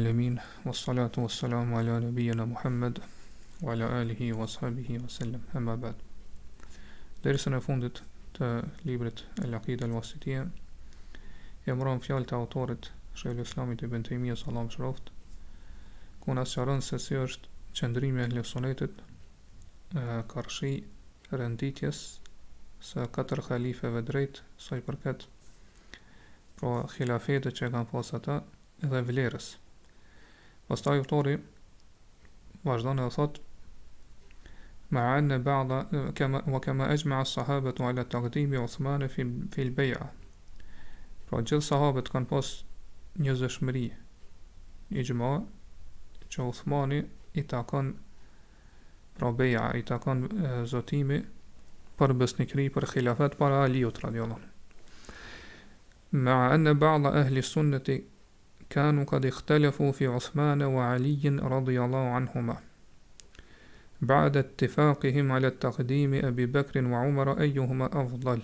Alamin, wassalatu wassalamu ala nabiyyina Muhammad wa ala alihi wa sahbihi wa sallam. Amma ba'd. Dersën e fundit të librit Akide El Uasitije e morëm fjalë të autorit Shehul Islamit Ibn Taymiyes Allahu mëshiroft, ku na sqaron se si është qëndrimi i Ahlusunnetit karshi renditjes së katër halifëve drejtë sa i përket hilafetit që kanë pas ata dhe vlerës. Pastaj autori vazhdon edhe thot مع أن بعض وكما أجمع الصحابة على تقديم عثمان في البيعة. Pra gjithë sahabët kanë pas një zëshmëri ijma që Uthmani i takon pra beja, i takon zotimi për besnikëri për khilafet para Aliut radiallahu. مع أن بعض أهل السنة كانوا قد اختلفوا في عثمان وعلي رضي الله عنهما بعد اتفاقهم على التقديم أبي بكر وعمر أيهما أفضل.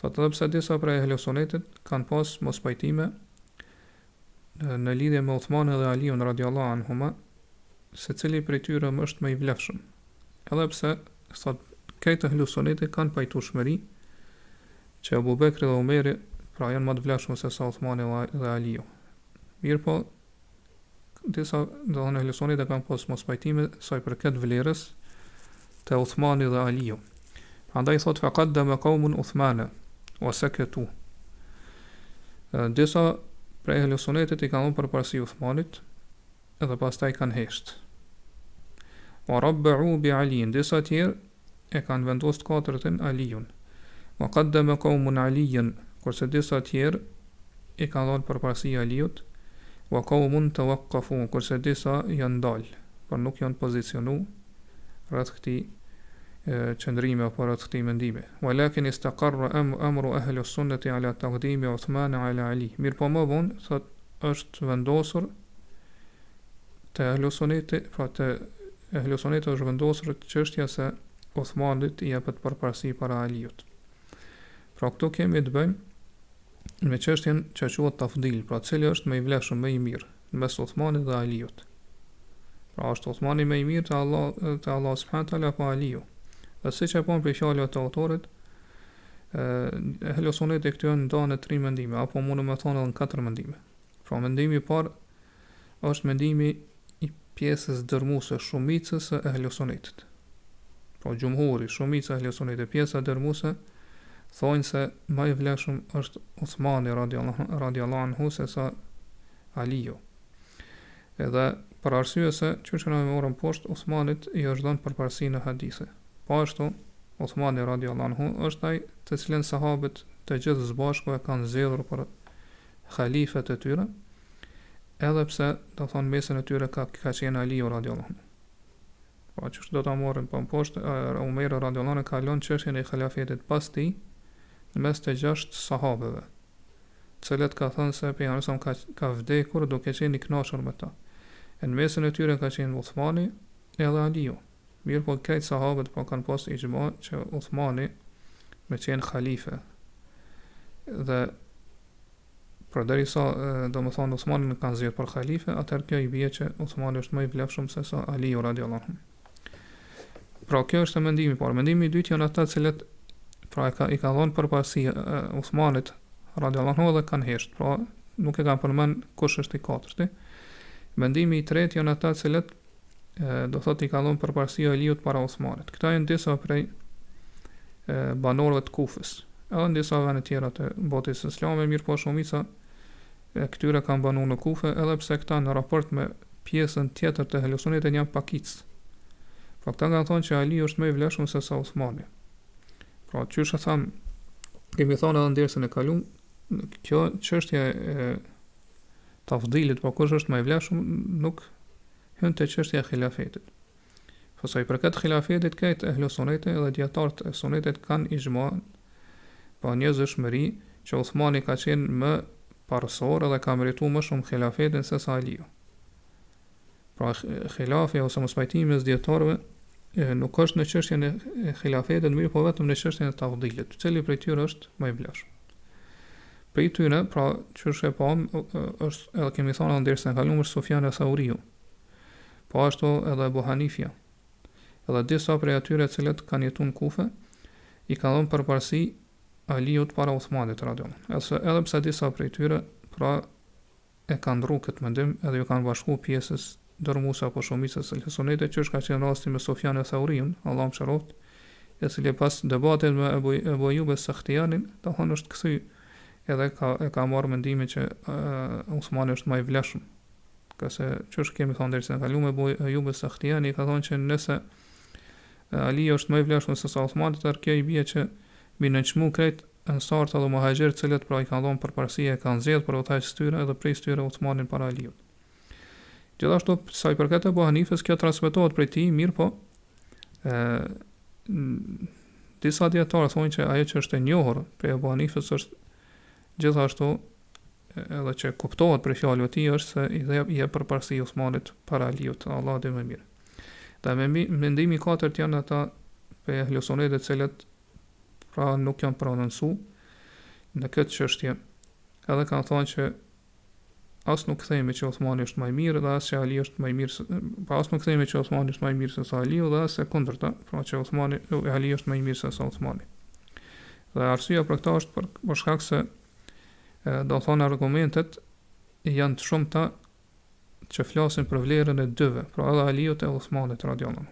Edhe pse disa prej ehlusunetit kanë pas mos pajtime në lidhje me Uthmanin dhe Aliun radiallahu anhuma, se cili prej tyre është më i vlefshëm. Edhe pse thot këto ehlusunetit kanë pajtueshmëri që Abu Bekri dhe Umeri pra janë më të vlefshëm se sa Uthmani dhe Aliu. Mirë po, disa dohën ehlusunit e kanë pas mos pajtime sa i përket vlerës të Uthmani dhe Aliu. Andaj thot faqaddama qaumun Uthmana wa sakatu. Disa prej ehlusunetit i kanë përparësi Uthmanit edhe pastaj kanë hesht. Wa rabba'u bi Aliin, disa tjerë e kanë vendosur katërtën Aliun. Wa qaddama qaumun Aliyan, kurse disa tjerë i kanë dhënë përparësi Aliut. Wa qaumun tawaqqafu, kurse disa janë dalë, por nuk janë pozicionu rreth këtij qëndrimi apo rreth këtij mendimi. Walakin istaqarra amru ahli sunnati ala taqdimi Uthman ala Ali. Mirë po më vonë thot është vendosur te ahli sunnati, pra te ahli sunnati është vendosur çështja se Uthmanit i jepet përparësi para Aliut. Pra këtu kemi të bëjmë me çështjen që quhet tafdil, pra cili është më i vlefshëm, më i mirë mes Uthmanit dhe Aliut. Pra është Uthmani më i mirë te Allah subhanahu wa taala apo Aliu? Dhe siç e pam për fjalët e autorit, ehlusunneti këtu janë ndarë në 3 mendime, apo mund të thonë edhe në 4 mendime. Pra mendimi i parë është mendimi i pjesës dërmuese shumicës së ehlusunnetit. Pra gjumhuri, shumica e ehlusunnetit, pjesa dërmuese thonë se më i vlefshëm është Uthmani radiallahu anhu se sa Aliu. Edhe për arsye se çuçi na morëm poshtë Uthmanit i është dhënë përparësi në hadithe. Po ashtu Uthmani radiallahu anhu është ai të cilën sahabët të gjithë së bashku e kanë zgjedhur për halifet e tyre, edhe pse do thonë mesin e tyre ka qenë Aliu radiallahu anhu. Po çështë do ta morëm pa poshtë Umeri radiallahu anhu ka lënë çështjen e halifetit pas tij në mes të 6 sahabëve, cilët ka thënë se pejgamberi ka vdekur duke qenë i kënaqur me ta. Në mesin e tyre ka qenë Uthmani edhe Aliu. Mirë po këtë sahabët po kanë pas ijma që Uthmani me qenë khalife. Dhe për derisa do më thonë Uthmani në kanë zgjedhur për khalife, atëherë kjo i bie që Uthmani është më i vlefshëm se sa Aliu radiallahu anhu. Pra kjo është mendimi i parë. Mendimi i dytë janë ata cilët pra i ka dhënë përparësi Uthmanit radiallahu anhu dhe kanë hesht. Pra nuk e kanë përmend kush është i katërti. Mendimi i tretë janë ata cilët do thotë i ka dhënë përparësi Aliut para Uthmanit. Këta janë disa prej banorëve të Kufës. Edhe në disa vende tjera të botës islame, mirë po shumica këtyre kanë banuar në Kufë, edhe pse këta në raport me pjesën tjetër të ehlusunnetit janë pakicë. Pra këta kanë thonë që Ali është më i vlefshëm se sa Uthmani. Pra çysh e tham, kemi thonë edhe në dersën e kaluar, kjo çështja e tafdilit, po kush është më i vlefshëm, nuk hyn te çështja e hilafetit. Po sa i përket hilafetit, këtë ehlusunneti dhe dietarët e sunnetit kanë ijma, pa një zëshmëri që Uthmani ka qenë më parësor dhe ka merituar më shumë hilafetin se sa Aliu. Pra hilafi ose mospajtimi mes dietarëve nuk është në çështjen e hilafetit, mirë po vetëm në çështjen e tafdilit, cili prej tyre është më i vlefshëm. Prej tyre, pra që është e pa, është edhe kemi thënë ndërsa kaluam është Sufjan Thauriu. Po ashtu edhe Abu Hanifja. Edhe disa prej atyre të cilët kanë jetuar në Kufe, i ka dhënë përparësi Aliut para Uthmanit radhiyallahu. Edhe pse disa prej tyre pra e kanë ndrru këtë mendim edhe ju kanë bashku pjesës dërmuese apo shumicës së sunetit, që është ka qenë rasti me Sufjan Thauriun, Allahu mëshiroft, e cili pas debatit me Abu Ayyub as-Sakhtiyanin, domthonë është kthy edhe ka marrë mendimin që Uthmani është më i vlefshëm. Qase ç'është kemi thënë derisa kaluam Abu Ayyub as-Sakhtiyani ka thonë që nëse Ali është më i vlefshëm se sa Uthmani, atëherë kjo i bie që mbi nënçmu krejt ansartë dhe muhaxhirë të cilët pra i kanë dhënë përparësi e kanë zgjedhur për udhëheqës tyre edhe prej tyre Uthmanin para Aliut. Gjithashtu sa i përket Abu Hanifës, kjo transmetohet prej tij, mirë po disa dietarë thonë që ajo që është e njohur prej Abu Hanifës është gjithashtu edhe që kuptohet për fjalët e tij është se i jep përparësi Uthmanit para Aliut, Allahu dhe më mirë. Dhe mendimi i katërt janë ata për ehlusunetet të cilët pra nuk janë prononcu në këtë çështje. Edhe kanë thonë që as nuk themi që Uthmani është më i mirë dhe as që Ali është më i mirë, pa as nuk themi që Uthmani është më i mirë se sa Aliu dhe as e kundërta, pra që Ali është më i mirë se sa Uthmani. Dhe arsyeja për këtë është për shkak se do thonë argumentet janë të shumta që flasin për vlerën e dyve, pra edhe Aliut e Uthmanit radhiyallahu.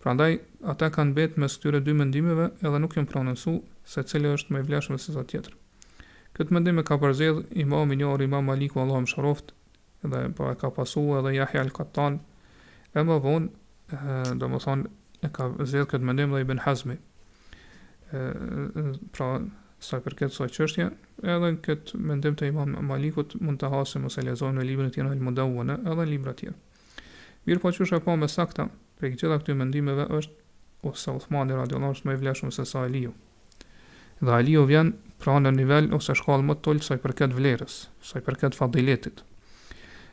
Prandaj ata kanë betë mes këtyre dy mendimeve edhe nuk janë prononcu se cili është më i vlefshëm se sa tjetër. Këtë mendim e ka përzgjedh Imam i njohur Imam Maliku Allahu mëshiroft, dhe po e ka pasuar edhe Yahya al-Qattan, e më vonë domethënë e ka zgjedh këtë mendim dhe Ibn Hazmi. Pra sa i përket kësaj çështje, edhe këtë mendim të Imam Malikut mund ta hasim ose lexojmë në librin e tij Al-Mudawwana edhe libra të tjerë. Mirë po çështja pa me sakta për gjitha këtyre mendimeve është ose Uthmani radhiyallahu është më i vlefshëm se sa Aliu. Dhe Aliu vjen pra në nivel ose shkallë më të ulët sa i përket vlerës, sa i përket fadiletit.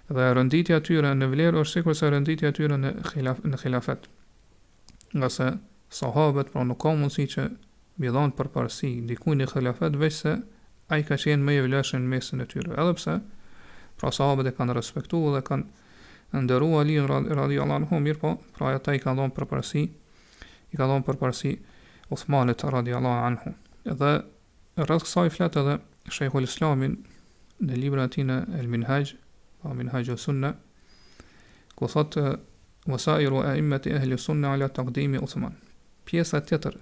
Dhe renditja e tyre në vlerë është sikur se renditja e tyre në hilafet. Nga se sahabët pra nuk ka mundësi që mi dhanë përparësi dikujt në hilafet veç se ai ka qenë më i vlefshëm në mesin e tyre. Edhe pse pra sahabët e kanë respektuar dhe kanë ndërua Aliun radhiyallahu anhu, mirë po, pra ata i kanë dhënë përparësi Uthmanit radhiyallahu anhu. Edhe rreth kësaj flet edhe Sheikhul Islamin në librin e tij El Minhaj, pa Minhaj Sunna, ku thotë wasairu a'immati ahli sunna ala taqdimi Uthman. Pjesa tjetër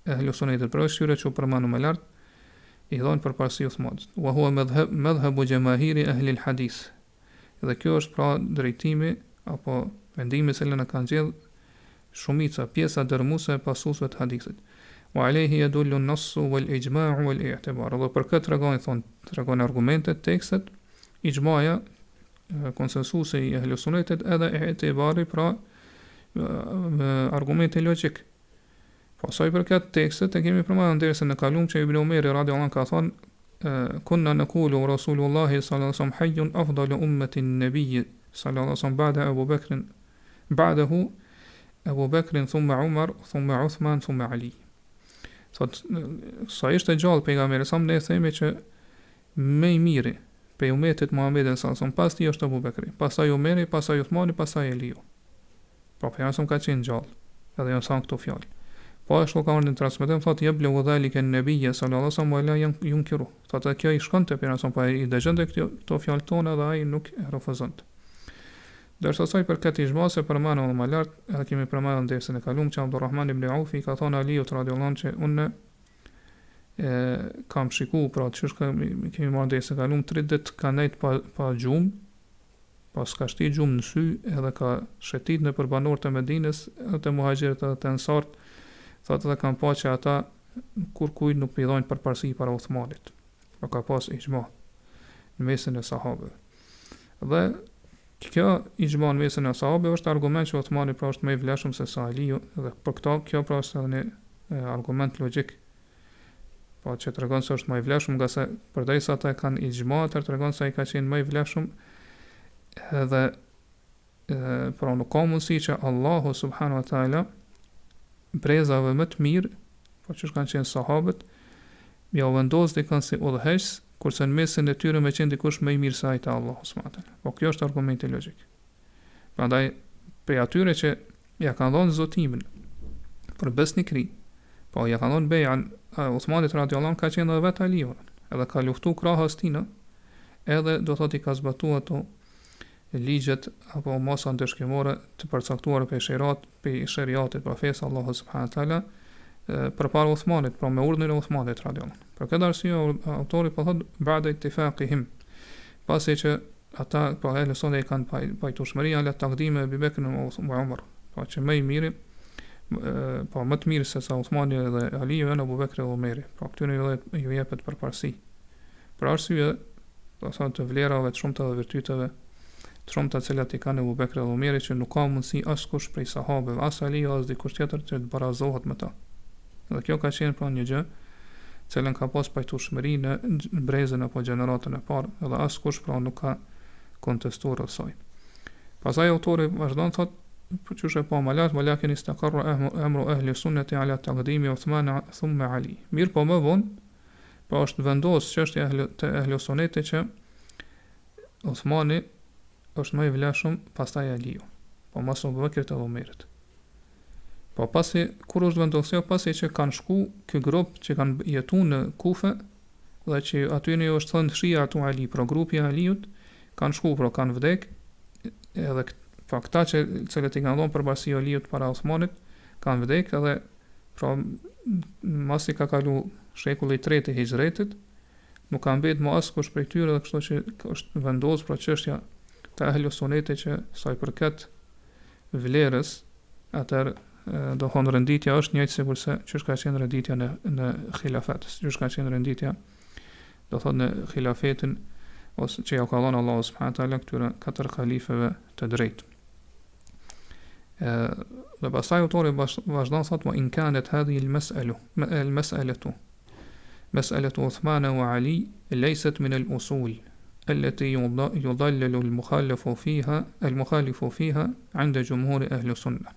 e ahli sunnetit për shtyre që u përmendu më lart i dhënë përparësi Uthmanit. Wa huwa madhhabu jamaahiri ahli al-hadith. Dhe kjo është pra drejtimi apo mendimi se lëna kanë gjithë shumica, pjesa dërmuese e pasuesve të hadithit. Wa alayhi yadullu an-nassu wal-ijma'u wal-i'tibar. Dhe për këtë tregon argumentet, tekstet, ijmaja, konsensusi i ahlus sunnetit edhe i'tibari, pra argumente logjik. Po sa i përket tekstet e kemi përmendur derisa në kalum që Ibn Umeri radhiyallahu anhu ka thonë كنا نقول ورسول الله صلى الله عليه وسلم حي أفضل أمة النبي صلى الله عليه وسلم بعده أبو بكر ثم عمر ثم عثمان ثم علي. Sa ishte gjallë pejgamberi sa ne themi që më i miri pe umetit Muhamedit sallallahu alaihi wasallam pas tij është Abu Bekri, pastaj Omeri, pastaj Uthmani, pastaj Aliu. Po pejgamberi ka qenë gjallë, edhe janë thënë këto fjalë. Po ashtu ka ardhur në transmetim thotë yablu dhalika an-nabiy sallallahu alaihi wasallam la yunkiru. Thotë kjo i shkonte pejgamberin pa i dëgjonte këto fjalë tona dhe ai nuk e refuzonte. Dërsa sa i përket ijma'ut se përmendëm më lart, edhe kemi përmendur dersën e kaluam që Abdulrahman ibn Auf ka thonë Aliut radhiyallahu anhu që unë kam shikuar pra çështë kemi marrë dersën e kaluam 3 ditë ka nejt pa gjumë, pas ka shti gjumë në sy edhe ka shetit në përbanorët e Medinës edhe të muhaxhirët edhe të ansart. Thotë dhe kanë pa që ata kur kujt nuk i dhajnë përparësi para Uthmanit. Pra ka pas ijma në mesin e sahabëve. Dhe kjo ijma në mesin e sahabëve është argument që Uthmani pra është më i vlefshëm se sa Aliu, dhe për këto kjo pra është edhe një argument logjik. Po që tregon se është më i vlefshëm, nga se përderisa ata kanë ijma, tregon se ai ka qenë më i vlefshëm edhe pra nuk ka mundësi që Allahu subhanahu wa taala brezave më të mirë, po që kanë qenë sahabët, mja vendos dikon si udhëheqës, kurse në mesin e tyre me qenë dikush më i mirë se ai te Allahu subhanahu wa taala. Po kjo është argumenti logjik. Prandaj prej atyre që ja kanë dhënë zotimin për besnikri, po ja kanë dhënë bejan Uthmanit radhiyallahu anhu, ka qenë edhe vetë Aliu, edhe ka luftu krahas tina, edhe do thotë i ka zbatuar ato ligjet apo mosa ndeshkimore të përcaktuara pe sheriatit profetit Allahu subhanahu wa taala përpara Uthmanit, pra me urdhën e Uthmanit radhiyallahu anhu. Për këtë arsye autori po thotë ba'da ittifaqihim, pasi që ata po e lëson e kanë pajtueshmëri ala taqdime Abu Bekr dhe Umar, po që më i miri, po më të mirë se sa Uthmani dhe Aliu janë Abu Bekri dhe Umeri, po këtyre ju jepet përparësi. Për arsye do thotë të vlerave të shumta dhe virtyteve të shumta të cilat i kanë Abu Bekri dhe Umeri, që nuk ka mundësi askush prej sahabëve, as Aliu as dikush tjetër që të barazohet me ta. Dhe kjo ka qenë pra një gjë cilën ka pas pajtueshmëri në brezën apo gjeneratën e parë, edhe askush pra nuk ka kontestuar asaj. Pastaj autori vazhdon thotë përqysh e pa malat, walakin istaqarra amru ahli sunnati ala taqdimi Uthman thumma Ali. Mirë po më vonë, pra është vendos çështja e ahli sunnetit që Uthmani është më i vlefshëm, pastaj Aliu, po mos Abu Bekrit dhe Umerit. Po pasi kur është vendosur, pasi që kanë shku ky grup që kanë jetuar në Kufe dhe që aty ne është thënë shija atu Ali, pro grupi i Aliut kanë shku, pro kanë vdek, edhe pra këta që cilët i kanë dhënë përparësi Aliut para Uthmanit kanë vdek, edhe pra masi ka kalu shekulli i tretë i hijretit, nuk ka mbet më askush prej tyre, dhe kështu që është vendosur pra çështja të ahli sunnetit që sa i përket vlerës, atëherë do thonë renditja është njëjtë sikurse ç'është ka qenë renditja në hilafet, ç'është ka qenë renditja do thonë në hilafetin ose që ja ka dhënë Allahu subhanahu wa taala këtyre katër halifëve të drejtë. Dhe pastaj autori vazhdon thotë wa in kanat hadhihi al-mas'alatu mas'alatu Uthman wa Ali laysat min al-usul التي يضلل المخالف فيها عند جمهور أهل السنة.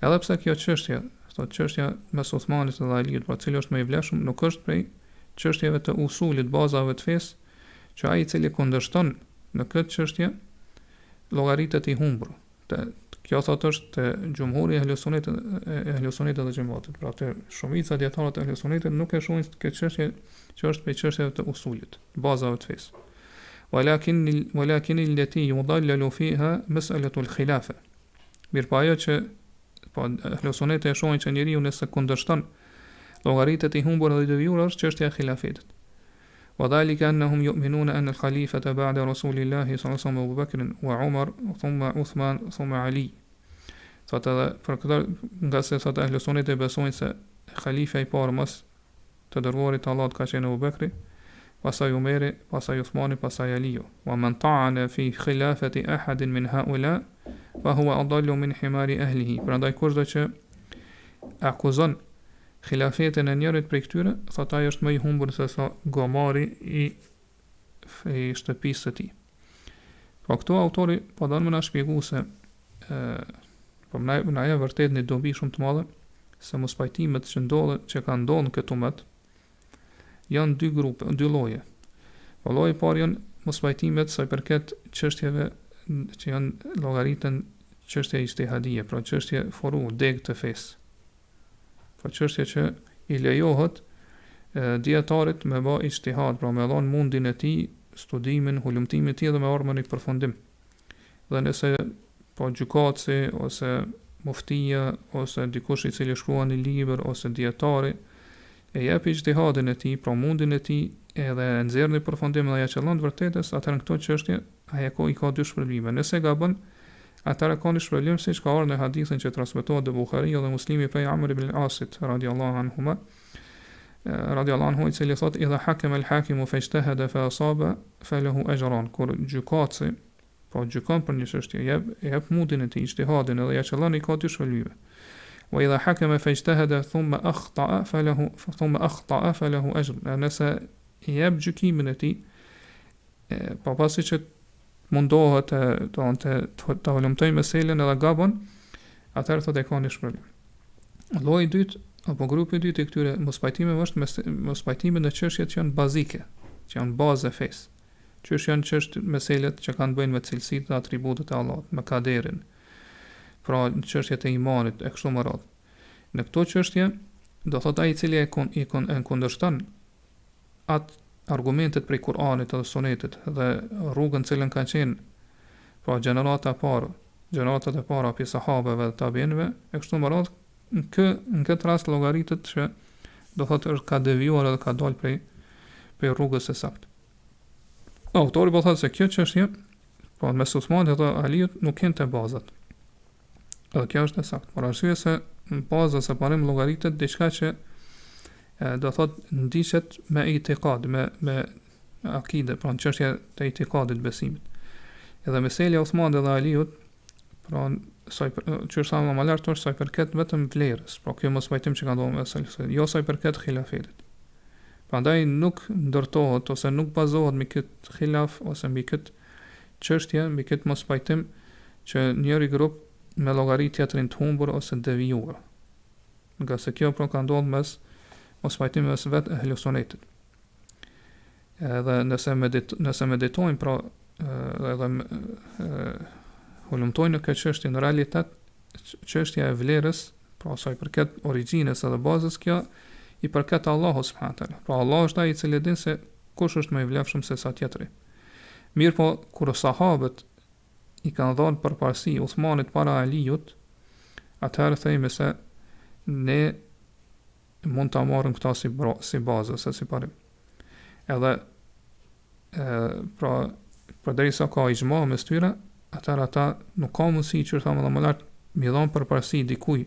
Edhe pse kjo çështje, thotë çështja mes Uthmanit dhe Aliut, pra cili është më i vlefshëm, nuk është prej çështjeve të usulit, bazave të fesë, që ai i cili kundërshton në këtë çështje llogaritet i humbur. Kjo thotë është te xhumhuri e ehlusunit dhe xhamatit. Pra te shumica dietarët e ehlusunit nuk e shohin këtë çështje që është prej çështjeve të usulit, bazave të fesë. Walakin allati yudallalu fiha mas'alatu al-khilafa. Mirpo ajo që po ehlusunit e shohin që njeriu nëse kundërshton llogaritet i humbur dhe i devijuar është çështja e hilafetit. وذلك أنهم يؤمنون أن الخليفة بعد رسول الله صلى الله عليه وسلم أبو بكر وعمر ثم عثمان ثم علي. Thotë për këtë nga se thotë ahlu sunnit e besojnë se khalifa i parë mas të dërguarit Allahut ka qenë Abu Bekri, pastaj Umeri, pastaj Uthmani, pastaj Aliu. Wa man ta'ana fi khilafati ahadin min haula fa huwa adallu min himari ahlihi. Prandaj kushdo që akuzon khilafetin e njërit prej këtyre, thotë ai është më i humbur se sa gomari i shtëpisë së tij. Po këtu autori po don më na shpjegoj se po na e vërtet një dobi shumë të madhe se mospajtimet që kanë ndodhur këtu mët janë dy grupe, dy lloje. Po lloji i parë janë mospajtimet sa i përket çështjeve që janë llogaritën çështja ijtihadie, pra çështje furu deg të fesë. Po çështje që i lejohet dietarit me bë ijtihad, pra me dhon mundin e tij, studimin, hulumtimin e tij dhe me armën i përfundim. Dhe nëse po gjykatësi ose muftia ose dikush i cili shkruan një libër ose dietari e jep ijtihadin e tij, pra mundin e tij, edhe e nxjerr në përfundim dhe ja qellon të vërtetës, atëherë në këto çështje ai ka dy shpërblime. Nëse gabon, atëra ka një shpërblim siç ka ardhur në hadithin që transmetohet te Buhariu dhe Muslimi prej Amr ibn al-Asit radhiyallahu anhuma, radhiyallahu anhu, i cili thotë idha hakama al-hakimu fa ijtahada fa asaba falahu ajran. Kur gjykatësi po gjykon për një çështje, jep mundin e tij, ijtihadin edhe ja qellon i ka dy shpërblime. Wa idha hakama fa ijtahada thumma akhta'a falahu ajr. Nëse jep gjykimin e tij, pa pasi që mundohet të hulumtoj meselën edhe gabon, atëherë thotë e ka një shpërblim. Lloji i dytë Apo grupi i dytë i këtyre mospajtimeve është mospajtime në çështjet që janë bazike, që janë bazë e fesë. Që janë çështje meselet që kanë bëjnë me cilësitë dhe atributet e Allahut, me kaderin. Pra në çështjet e imanit e kështu me radhë. Në këto çështje do thot ai i cili e kundërshton atë argumentet prej Kur'anit dhe Sunetit dhe rrugën cilën kanë qenë pra gjeneratat e para për sahabëve dhe tabiinëve e kështu me radhë, në këtë rast llogaritet që do thotë është ka devijuar edhe ka dalë prej rrugës së saktë. Autori po thotë se kjo çështje, po mes Uthmanit dhe Aliut nuk kanë të bazat. Edhe kjo është e saktë. Por arsye se baza së parim llogaritet diçka që do thotë ndiqet me itikad, me akide, pra në çështje të itikadit besimit. Edhe meselja Uthmanit dhe Aliut, pra që është më lart është sa i përket vetëm vlerës, pra kjo mos pajtim që ka ndodhur me selfë, jo sa i përket hilafetit. Prandaj nuk ndërtohet ose nuk bazohet mbi këtë hilaf ose mbi këtë çështje, mbi këtë mos pajtim që njëri grup me llogarit tjetrin të humbur ose devijuar. Nga se kjo pra ka ndodhur mes mos pajtimeve së vetë e hilafsonetit. Edhe nëse meditojnë pra edhe hulumtojnë në këtë çështje në realitet, çështja e vlerës, pra sa i përket origjinës edhe bazës, kjo i përket Allahut subhanahu teala. Pra Allah është ai i cili din se kush është më i vlefshëm se sa tjetri. Mirë po, kur sahabët i kanë dhënë përparësi Uthmanit para Aliut, atëherë thejme se ne mund ta marrim këta si bazë ose si parim. Edhe pra derisa ka ixhma mes tyre, atëherë ata nuk ka mundësi që thamë dhe më lart mi dhon përparësi dikuj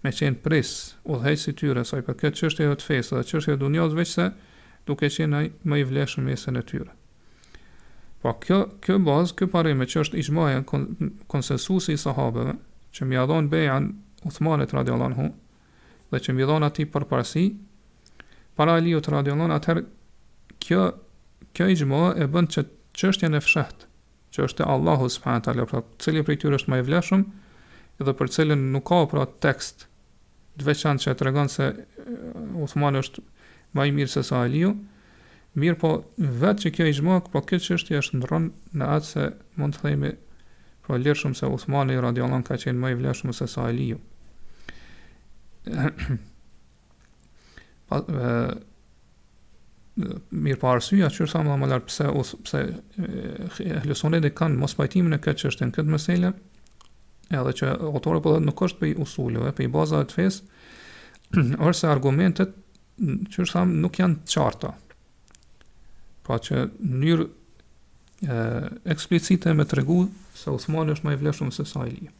me qenë pres udhëheqësi i tyre sa i përket çështjeve të fesë dhe çështjeve dunjos, veç se duke qenë ai më i vlefshëm mesën e tyre. Po kjo bazë, kjo parim që është ixhmaja konsensusi i sahabëve që mi ia dhon bejan Uthmanit radhiyallahu anhu dhe që mi dhon atij përparësi para Aliut radhiyallahu anhu, atëherë kjo ixhma e bën që çështjen e fshehtë që është Allahu subhanahu teala, pra cili prej tyre është më i vlefshëm dhe për cilën nuk ka pra tekst të veçantë që tregon se Uthmani është më i mirë se sa Aliu. Mirë po vetë që kjo ixhma, po këtë çështje është ndron në atë se mund të themi pra lirshëm se Uthmani radhiyallahu anhu ka qenë më i vlefshëm se sa Aliu. Mirë pa arsyeja që thamë më lart pse hilafsonet kanë mos pajtimin e këtë çështje në këtë meselë, edhe që autori po thotë nuk është për usuleve, për bazave të fesë, ose argumentet që thamë nuk janë të qarta. Pra që në mënyrë eksplicite me tregu se Uthmani është më i vlefshëm se sa Aliu.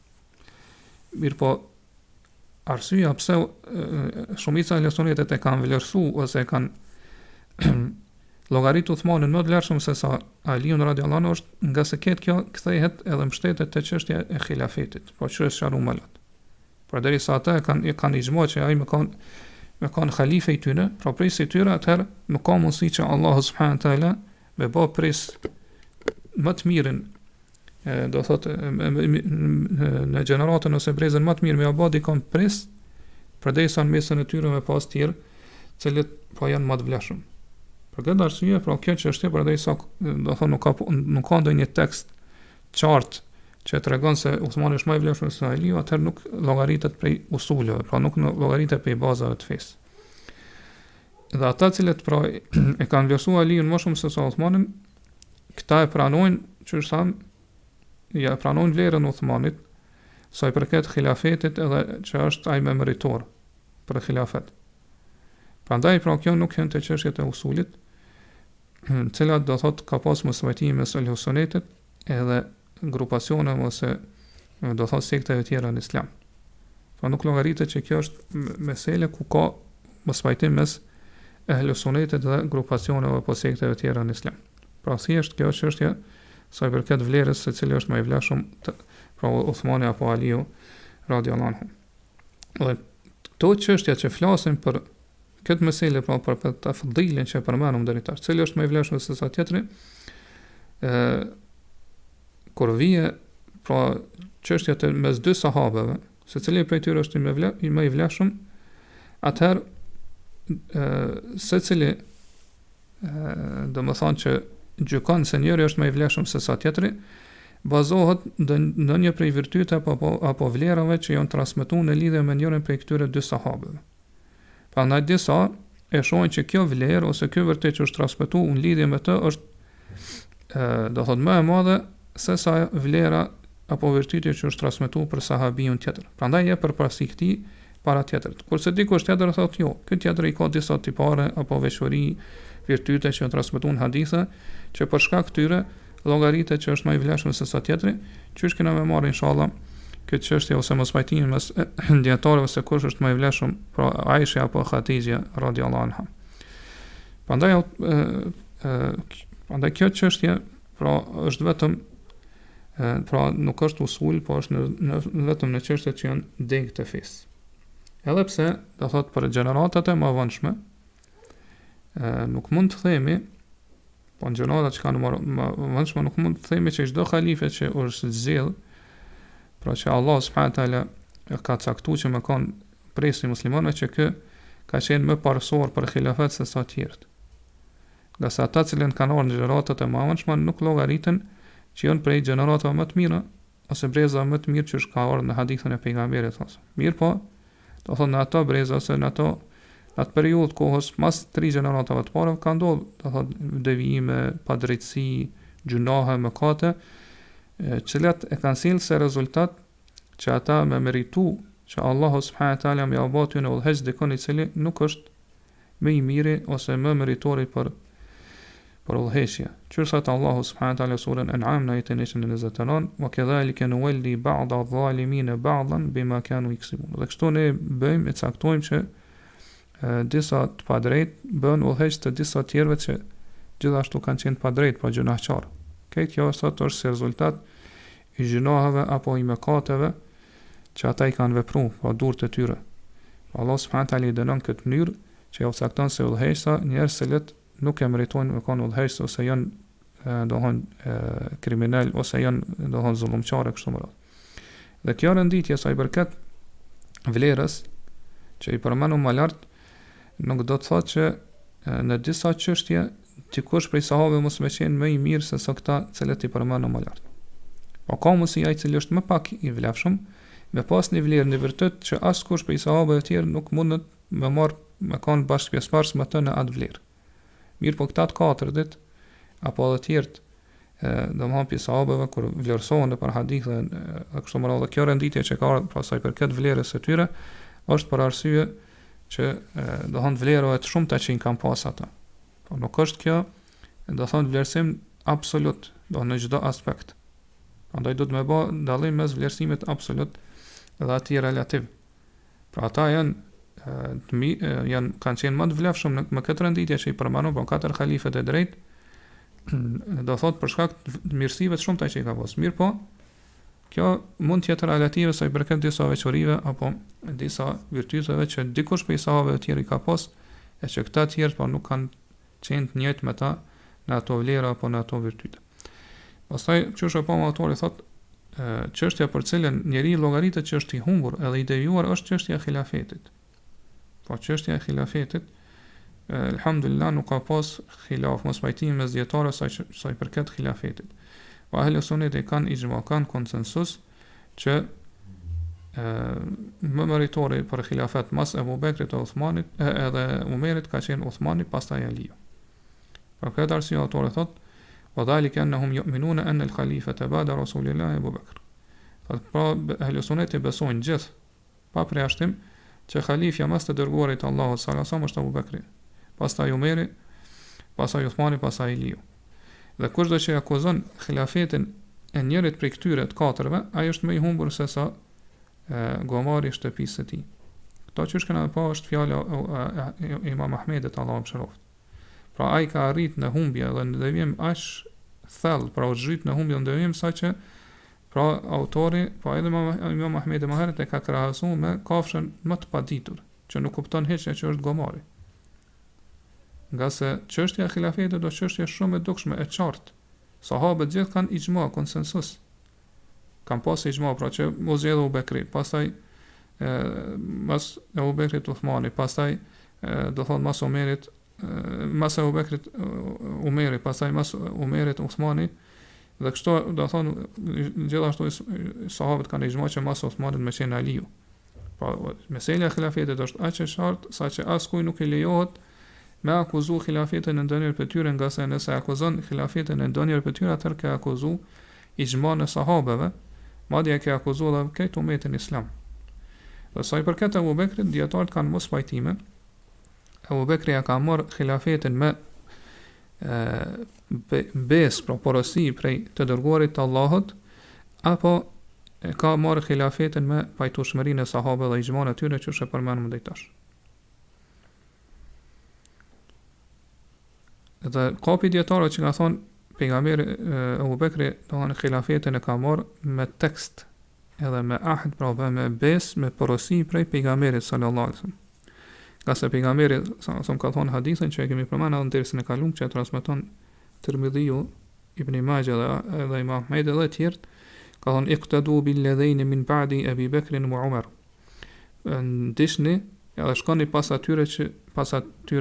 Mirë po arsyeja pse shumica e hilafsonetet e kanë vlerësu ose e kanë llogarit Uthmanin më të vlefshëm se sa Aliun radhiyallahu anhu është nga se kjo kthehet edhe mbështetet te çështja e hilafetit, po që është sharum malat. Por derisa ata kanë ixhma që ai më kanë halife i tyre, pra prej si tyre, atëherë nuk ka mundësi që Allahu subhanahu teala me bë pres më të mirën, do thotë në gjeneratën ose brezën më të mirë me apo dikon pres, përderisa në mesën e tyre me pas tjerë, cilët po janë më të vlefshëm. Për këtë arsye, pra kjo çështje përderisa do thonë nuk ka ndonjë tekst qartë që tregon se Uthmani është më i vlefshëm se Aliu, atëherë nuk llogaritet prej usuleve, pra nuk llogaritet prej bazave të fesë. Dhe ata cilët pra e kanë vlerësuar Aliun më shumë se sa Uthmanin, këta e pranojnë që ja pranojnë vlerën e Uthmanit sa i përket hilafetit edhe që është ai më meritor për hilafet. Prandaj pra kjo nuk hyn te çështjet e usulit, cilat do thot ka pas mosvajtime mes al-Husanetit edhe grupacione ose do thot sekteve tjera në Islam. Pra nuk llogaritet që kjo është mesele ku ka mosvajtim mes al-Husanetit dhe grupacioneve apo sekteve tjera në Islam. Pra thjesht kjo çështje sa i përket vlerës se cili është më i vlefshëm, pra Uthmani apo Aliu radhiyallahu anhu. Dhe këto çështje që flasin për këtë meselë, pra për të fëdilin që e përmenëm deri tash, cili është më i vlefshëm se sa tjetri, kur vije pra çështja mes dy sahabeve, se cili prej tyre është më i vlefshëm, atëherë secili do më thonë që gjykon se njëri është më i vlefshëm se sa tjetri, bazohet në një prej virtyte apo vlerave që janë transmetuar në lidhje me njërin prej këtyre dy sahabëve. Prandaj disa e shohin që kjo vlerë ose ky vërtet që është transmetuar në lidhje me të është do thotë më e madhe se sa vlera apo virtyti që është transmetuar për sahabiun tjetër. Prandaj jep përparësi këtij para tjetrit. Kurse dikush tjetër thotë jo, ky tjetër i ka disa tipare apo veçori, virtyte që janë transmetuar në hadithe, që për shkak këtyre llogaritë që është më i vlefshëm se sa tjetri, qysh kena më marrë inshallah këtë çështje ose mos pajtimin mes dietarëve se kush është më i vlefshëm, pra Aisha apo Khadija radhiyallahu anha. Prandaj kjo çështje pra është vetëm pra nuk është usul, po është vetëm në çështjet që janë degë të fesë. Edhe pse do thotë për gjeneratat e mëvonshme nuk mund të themi, po në gjeneratat që kanë mëvonshme nuk mund të themi që çdo halife që është zgjedh, pra që Allah subhanahu taala ka caktuar që më kanë presi muslimanëve që kë ka qenë më parësor për hilafet se sa të tjerët. Nga sa ata cilën kanë ardhur në gjeneratat e mëvonshme nuk llogariten që janë prej gjeneratave më të mira ose breza më të mirë që ka ardhur në hadithën e pejgamberit thosë. Mirë po, do thonë në ato breza ose në atë periudhë kohës mas 3 gjeneratave të parë ka ndodhur, do thotë devijime, padrejtësi, gjunahe, mëkate, cilat e kanë sjellë se rezultat që ata me meritu që Allahu subhanahu wa taala më ia bë ty në udhëheqës dikon i cili nuk është më i miri ose më meritori për udhëheqje. Qërsa të Allahu subhanahu wa taala surën An'am në ajetin 129, wa kadhalika nuwalli ba'd adh-dhalimin ba'dan bima kanu yaksibun. Dhe kështu ne bëjmë e caktojmë që disa të padrejt bën udhëheqës të disa tjerëve që gjithashtu kanë qenë padrejt, pa gjunaqtar. Këtë kjo është si rezultat i gjunaheve apo i mëkateve që ata i kanë vepruar, pa durët e tyre. Allah subhanahu taala i dënon këtë mënyrë që ja cakton se udhëheqësa njerëz se nuk e meritojnë me kanë udhëheqës ose janë kriminal ose janë zullumçare kështu më radh. Dhe kjo renditje sa i përket vlerës që i përmendëm më lart nuk do të thotë që në disa çështje dikush prej sahabëve mos më qenë më i mirë se sa këta cilët i përmendëm më lart. Po ka mundësi ai cili është më pak i vlefshëm me pas një vlerë në vërtet që askush prej sahabëve të tjerë nuk mundet me kanë bashkë pjesëmarrës me të në atë vlerë. Mirë po këta të katërt apo edhe të tjerët domthon pjesë sahabëve kur vlerësohen për hadithe kështu më radh, kjo renditje që ka pasaj për këtë vlerës së tyre është për arsye që domthon vlerave të shumta që i kanë pas ata. Po nuk është kjo domthon vlerësim absolut në çdo aspekt. Prandaj do të më bë dallim mes vlerësimit absolut dhe atij relativ. Pra ata kanë qenë më të vlefshëm me këtë renditje që i përmendon, po katër halifët e drejtë do thot për shkak të mirësive të shumta që i ka pas. Mirë po, kjo mund të jetë relative sa i përket disa veçorive apo disa virtyteve që dikush prej sahabëve të tjerë i ka pas, e që këta të tjerë po nuk kanë qenë të njëjtë me ta në ato vlera apo në ato virtyte. Pastaj çështja e parë autori thot, çështja për cilën njeriu llogaritet që është i humbur edhe i devijuar është çështja e hilafetit. Po çështja e hilafetit, alhamdulillah nuk ka pas hilaf, mos pajtimi mes dietarëve sa i përket hilafetit. Po ahli sunnet e kanë ijma, kanë konsensus që më meritori për hilafet mas Ebu Bekrit e Uthmanit edhe Umerit ka qenë Uthmani, pastaj Aliu. Për këtë arsye autori thot, wa dhalika annahum yu'minuna anna al-khalifata ba'da rasulillahi Abu Bakr. Pra ahli sunnet e besojnë gjithë pa përjashtim që khalifja mas të dërguarit Allahut sallallahu alaihi wasallam është Abu Bekri, pastaj Umeri, pastaj Uthmani, pastaj Aliu. Dhe kushdo që akuzon khilafetin e njërit prej këtyre të katërve, ai është më i humbur se sa gomari i shtëpisë së tij. Kto që shkëna pa është fjala e Imam Ahmedit Allahu mëshiroft. Pra ai ka arrit në humbje dhe në devijim aq thellë, pra u zhyt në humbje dhe në devijim saqë pra autori, po edhe Imam Ahmedi më herët e ka krahasuar me kafshën më të paditur, që nuk kupton hiç që është gomari. Nga se çështja e hilafetit do çështje shumë e dukshme e qartë. Sahabët gjithë kanë ijma, konsensus. Kanë pas ijma, pra që u zgjedhu Bekri, pastaj mas Ebu Bekrit Uthmani, pastaj do thot mas Umerit, mas Ebu Bekrit Umeri, pastaj mas Umerit Uthmani, dhe kështu do thonë gjithashtu sahabët kanë ixhma që mas Uthmanit me qenë Aliu. Pra mesela e khilafetit është aq e qartë sa që askuj nuk i lejohet me akuzu khilafetin e ndonjëri prej tyre, nga se nëse akuzon khilafetin e ndonjëri prej tyre, atëherë ka akuzu ixhman e sahabëve, madje ka akuzu edhe këtë umetin islam. Dhe sa i përket Ebu Bekrit, dietarët kanë mos pajtime. Ebu Bekri ka marrë khilafetin me besë, pra porosi prej të dërguarit të Allahut, apo e ka marrë khilafetin me pajtueshmërinë e sahabëve dhe ixhman e tyre që është e përmendur më tash. Dhe kapi dietarëve që ka thonë pejgamberi Ebu Bekri, do thonë khilafetin e ka marrë me tekst edhe me ahd, pra me besë, me porosi prej pejgamberit sallallahu alaihi wasallam. Nga se pejgamberi sa ka thonë hadithin që e kemi përmendur edhe në dersën e kaluar, që e transmeton Tirmidhiu, Ibn Majah dhe Imam Ahmed dhe të tjerë, ka thonë iqtadu bil ladhain min ba'di Abi Bekr wa Umar. Ndishni edhe shkoni pas atyre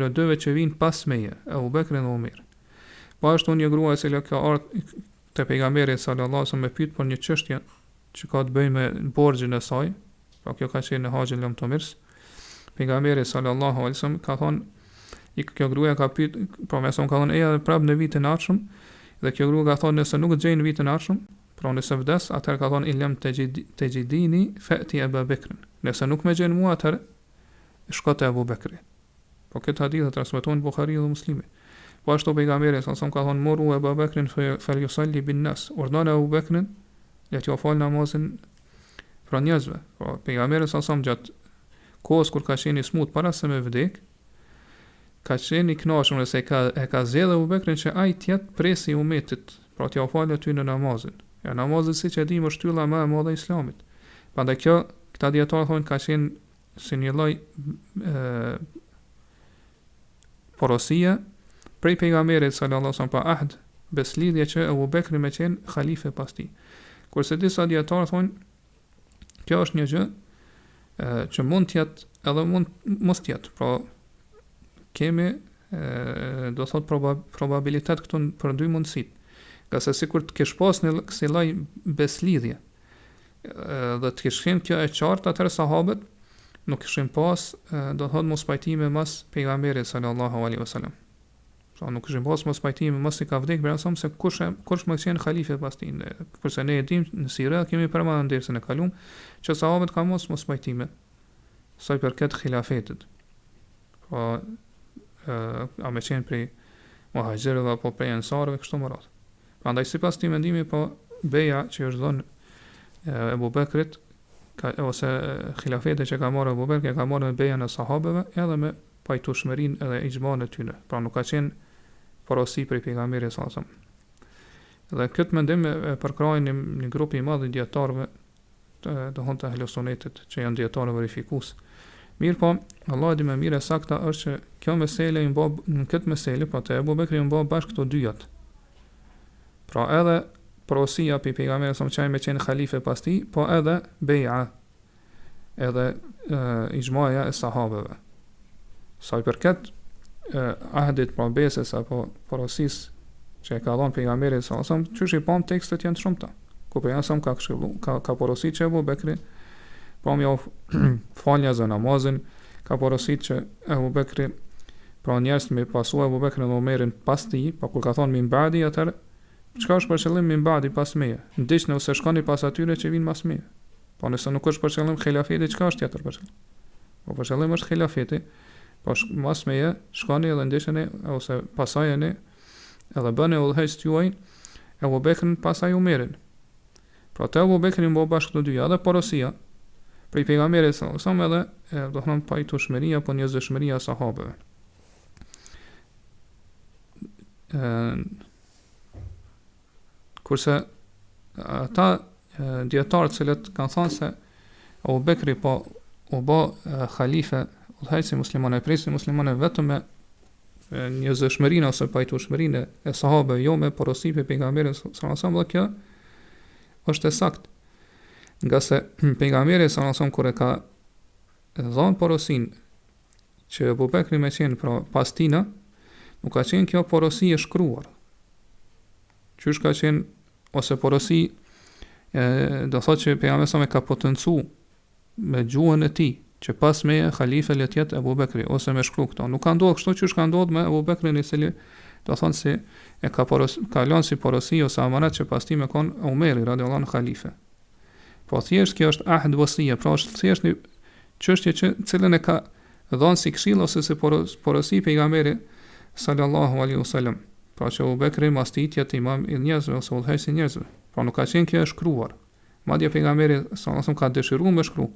dëve që vinë pas meje, Abu Bekr dhe Umar. Po ashtu një grua e cila ka ardhur te pejgamberi sallallahu alaihi wasallam me pyet për një çështje që ka të bëjë me borxhin e saj, pra kjo ka qenë në Haxhin Lam Tomirs. Pejgamberi sallallahu alaihi wasallam ka thonë, kjo gruaja ka pyet, pra më son ka thonë eja prap në vitin e ardhshëm, dhe kjo grua ka thonë nëse nuk gjej në vitin e ardhshëm, pra nëse vdes, atëherë ka thonë ilem tajidini fa'ti Abu Bekr. Nëse nuk më gjen mua, atëherë shko te Abu Bekri. Po këtë hadith e transmeton Buhariu dhe Muslimi. Po ashtu pejgamberi sallallahu alaihi wasallam ka thonë muru Abu Bekrin falyusalli bin nas. Ordona Abu Bekrin le të fal namazin pra njerëzve. Po pejgamberi sallallahu alaihi wasallam gjatë kohës kur ka qenë i smut para se me vdek, ka qenë i kënaqur nëse e ka zgjedhur Abu Bekrin që ai të jetë presi i umetit, pra t'ia falë ty në namazin. Ja namazi siç e dimë është shtylla më e madhe e Islamit. Prandaj këta dietarë thonë ka qenë si një lloj porosia prej pejgamberit sallallahu alaihi wasallam pa ahd, beslidhje që Abu Bekri me qenë halife pas tij. Kurse disa dietarë thonë kjo është një gjë që mund të jetë edhe mund mos të jetë. Pra kemi do thot probabilitet këtu për dy mundësitë. Ka se sikur të kesh pas një kësaj lloj beslidhje dhe të kishin kjo e qartë, atëherë sahabët nuk kishin pas do thot mos pajtime mas pejgamberit sallallahu alaihi wasallam. Pra nuk kishin pas mos pajtime mos i ka vdek për asam se kush më qenë halife pas tij. Kurse ne e dimë në sirë kemi përmendur në dersën e kaluar që sahabët kanë mos pajtime sa i përket khilafetit. Po a më qenë prej muhaxhirëve apo prej ansarëve kështu më radh. Prandaj sipas këtij mendimi, po beja që është dhënë Ebu Bekrit ose khilafeti që ka marrë Ebu Bekri ka marrë me bejan e sahabeve edhe me pajtueshmërinë edhe ixhman e tyre. Pra nuk ka qenë porosi prej pejgamberit sallallahu alaihi wasallam. Dhe këtë mendim e përkrajnë një grup i madh i dietarëve të honta helsonetit që janë dietarë verifikues. Mirë po, Allah di më mirë sakta është që kjo meselë i mba në këtë meselë, pra te Ebu Bekri i mba bashkë këto dyjat. Pra edhe porosia për pejgamberin sa më me qenë halife pas tij, po edhe beja, edhe ixhmaja e sahabeve. Sa i përket ahdit pra besës apo porosisë që e ka dhënë pejgamberi sa më çuçi pa tekstet janë të shumta. Ku pejgamberi ka këshillu, ka porositë që Ebu Bekri pra më falja za namazin, ka porositë që Ebu Bekri pra njerëz me pasu Ebu Bekrin dhe Omerin pas tij, pa kur ka thonë min ba'di, atëherë çka është për qëllim min ba'di pas meje? Ndiqni ose shkoni pas atyre që vinë pas meje. Po nëse nuk është për qëllim xhilafeti, çka është tjetër për qëllim? Po për qëllim është xhilafeti, po mas meje shkoni edhe ndiqni ose pasajeni edhe bëni udhëheqës juaj Ebu Bekrin pasaj Omerin. Pra te Ebu Bekri mbo bashkë të dyja, edhe porosia prej pejgamberit sallallahu alaihi wasallam edhe do të them pajtueshmëria apo njerëzshmëria e sahabëve. Kurse ata dietarët cilët kanë thënë se Abu Bekri po u bë halife, udhëheqësi muslimanë, presi muslimanë vetëm me njerëzshmërinë ose pajtueshmërinë e sahabëve, jo me porosi për pejgamberin sallallahu alaihi wasallam, dhe kjo është e saktë. Nga se pejgamberi sallallahu alaihi wasallam kur e ka dhanë porosin që Abu Bekri me qenë pra pas tina, nuk ka qenë kjo porosi e shkruar. Qysh ka qenë, ose porosi, do thotë që pejgamberi sa me ka potencu me gjuhën e tij, që pas me halife le tjetë Abu Bekri, ose me shkru këto. Nuk ka ndodhur kështu që ka ndodhur me Abu Bekrin, i cili do thonë se e ka lënë si porosi ose amanet që pas ti me kon Umeri radiallahu anhu halife. Po thjesht kjo është ahd wasia, pra është thjesht një çështje që cilën e ka dhënë si këshill ose si porosi pejgamberi sallallahu alaihi wasallam. Pra që Abu Bekri mas tij jetë imam i njerëzve ose udhëheqës i njerëzve. Pra nuk ka qenë kjo e shkruar. Madje pejgamberi sallallahu alaihi wasallam ka dëshiruar me shkru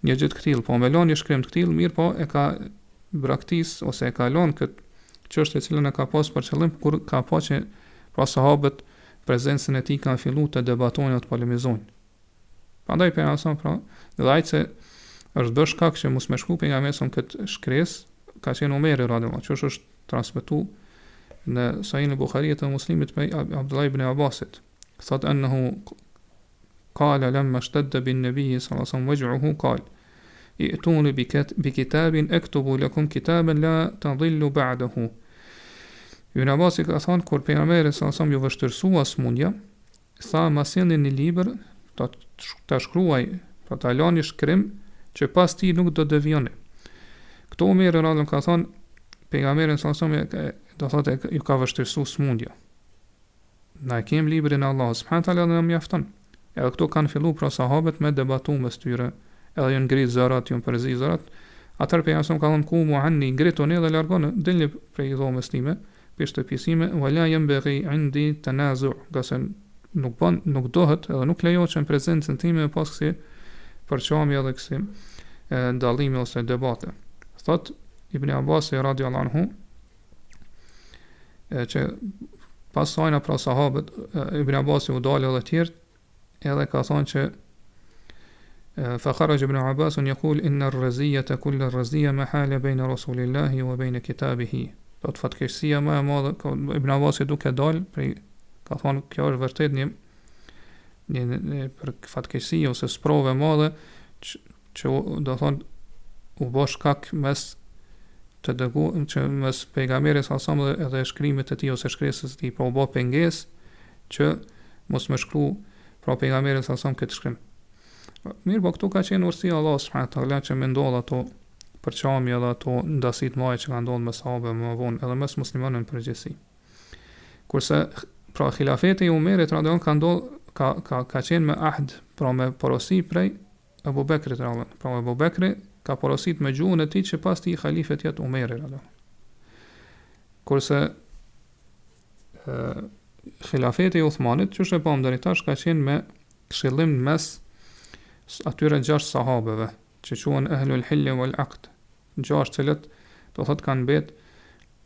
një gjë të tillë, po me lënë një shkrim të tillë, mirë po e ka braktis ose e ka lënë këtë çështje e cilën e ka pas për qëllim kur ka pa që pra sahabët prezencën e tij kanë filluar të debatojnë dhe të polemizojnë. Prandaj pejgamberi pra, dhe ai se është bërë shkak që mos më shku pejgamberi këtë shkresë ka qenë Umeri radhiyallahu anhu, që është transmetuar në Sahih al-Bukhari të Muslimit prej Abdullah ibn Abbasit. Thot annahu قال لما اشتد بالنبي صلى الله عليه وسلم وجعه قال ائتوني بكتاب اكتب لكم كتابا لا تضلوا بعده. Ibn Abbasi ka thonë kur pejgamberi sallallahu alaihi wasallam ju vështërsua smundja, tha ma sjellni një libër ta shkruaj, pra ta lani shkrim që pas ti nuk do devijoni. Këto Umeri radhiyallahu anhu ka thonë pejgamberi sallallahu alaihi wasallam do thotë ju ka vështërsuar smundja. Na kem librin e Allahut subhanahu wa taala dhe na mjafton. Edhe këto kanë fillu pra sahabët me debatu mes tyre, edhe janë ngrit zërat, janë përzi zërat. Atëherë pejgamberi ka thënë ku muanni ngritoni dhe largoni, dilni prej dhomës time, për shtëpisime, wala yanbaghi indi tanazu', qase nuk dohet edhe nuk lejohet që në prezencën time pas kësaj përçamje edhe kësaj dallimi ose debate. Thot Ibn Abbas radhiyallahu anhu që pas sajna pra sahabët Ibn Abbas u dalë edhe tjerë, edhe ka thonë që فخرج ابن عباس يقول إن الرزية كل الرزية محال بين رسول الله وبين كتابه. Do të fatkeqësia më e madhe, Ibn Abbasi duke dal, ka thonë kjo është vërtet një për fatkeqësi ose sprove e madhe që do thonë u bë shkak mes të që mes pejgamberit sa dhe edhe shkrimit të tij ose shkresës të tij, pra u bë pengesë që mos më shkru pra pejgamberi sa këtë shkrim. Mirë, po këtu ka qenë urësia Allah subhanahu wa taala që më ndodh ato përçamje dhe ato ndasit mëdha që kanë ndodhur me sahabë më vonë edhe mes muslimanëve në përgjithësi. Kurse pra hilafeti i Umerit radhiyallahu anhu ka qenë me ahd, pra me porosi prej Abu Bekrit radhiyallahu anhu. Pra Abu Bekri ka porosit me gjuhën e tij që pas tij halifet jetë Umeri radhiyallahu anhu. Kurse Khilafeti i Uthmanit, që është e pamë deri tash, ka qenë me këshillim mes atyre 6 sahabeve, që quhen Ahlul Hill wal Aqd, 6 cilët do thotë kanë mbet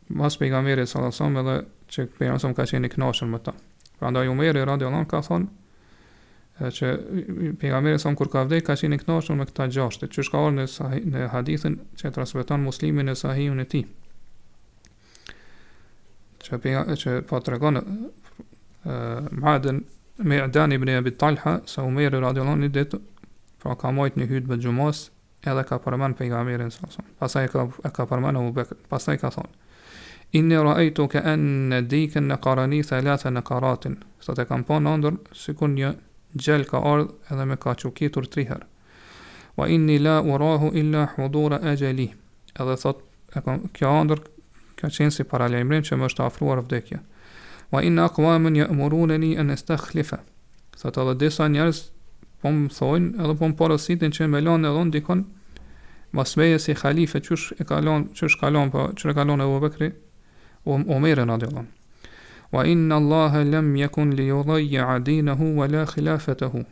mas pejgamberit sallallahu alajhi wasallam edhe që pejgamberi ka qenë i kënaqur me ta. Prandaj Umeri radhiyallahu anhu ka thonë që pejgamberi sa kur ka vdekur ka qenë i kënaqur me këta 6, që ka ardhur në hadithin që transmeton Muslimi në Sahihun e tij. Që po tregon Mi'dan ibn Abi Talha sa Umeri radhiyallahu anhu ditë pra ka marrë një hutbë xhumas edhe ka përmend pejgamberin sallallahu alajhi wasallam. Pastaj ka përmend Abu Bekr. Pastaj ka thonë inni ra'aytu ka'anna dikan naqarani thalatha naqaratin. Sot e kam pa në ëndër sikur një gjel ka ardhur edhe me ka çukitur 3 herë. Wa inni la urahu illa hudura ajali. Edhe thot kjo ëndër ka qenë si paralajmërim që më është afruar vdekja. Wa inna aqwaman ya'murunani an astakhlifa. Sot edhe disa njerëz po më thonë edhe po më porositin që me lanë edhe ndikon mas meje si halife çush e ka lanë Abu Bekri Umeri radhiyallahu anhu. Wa inna Allaha lam yakun li yudayya dinahu wa la khilafatahu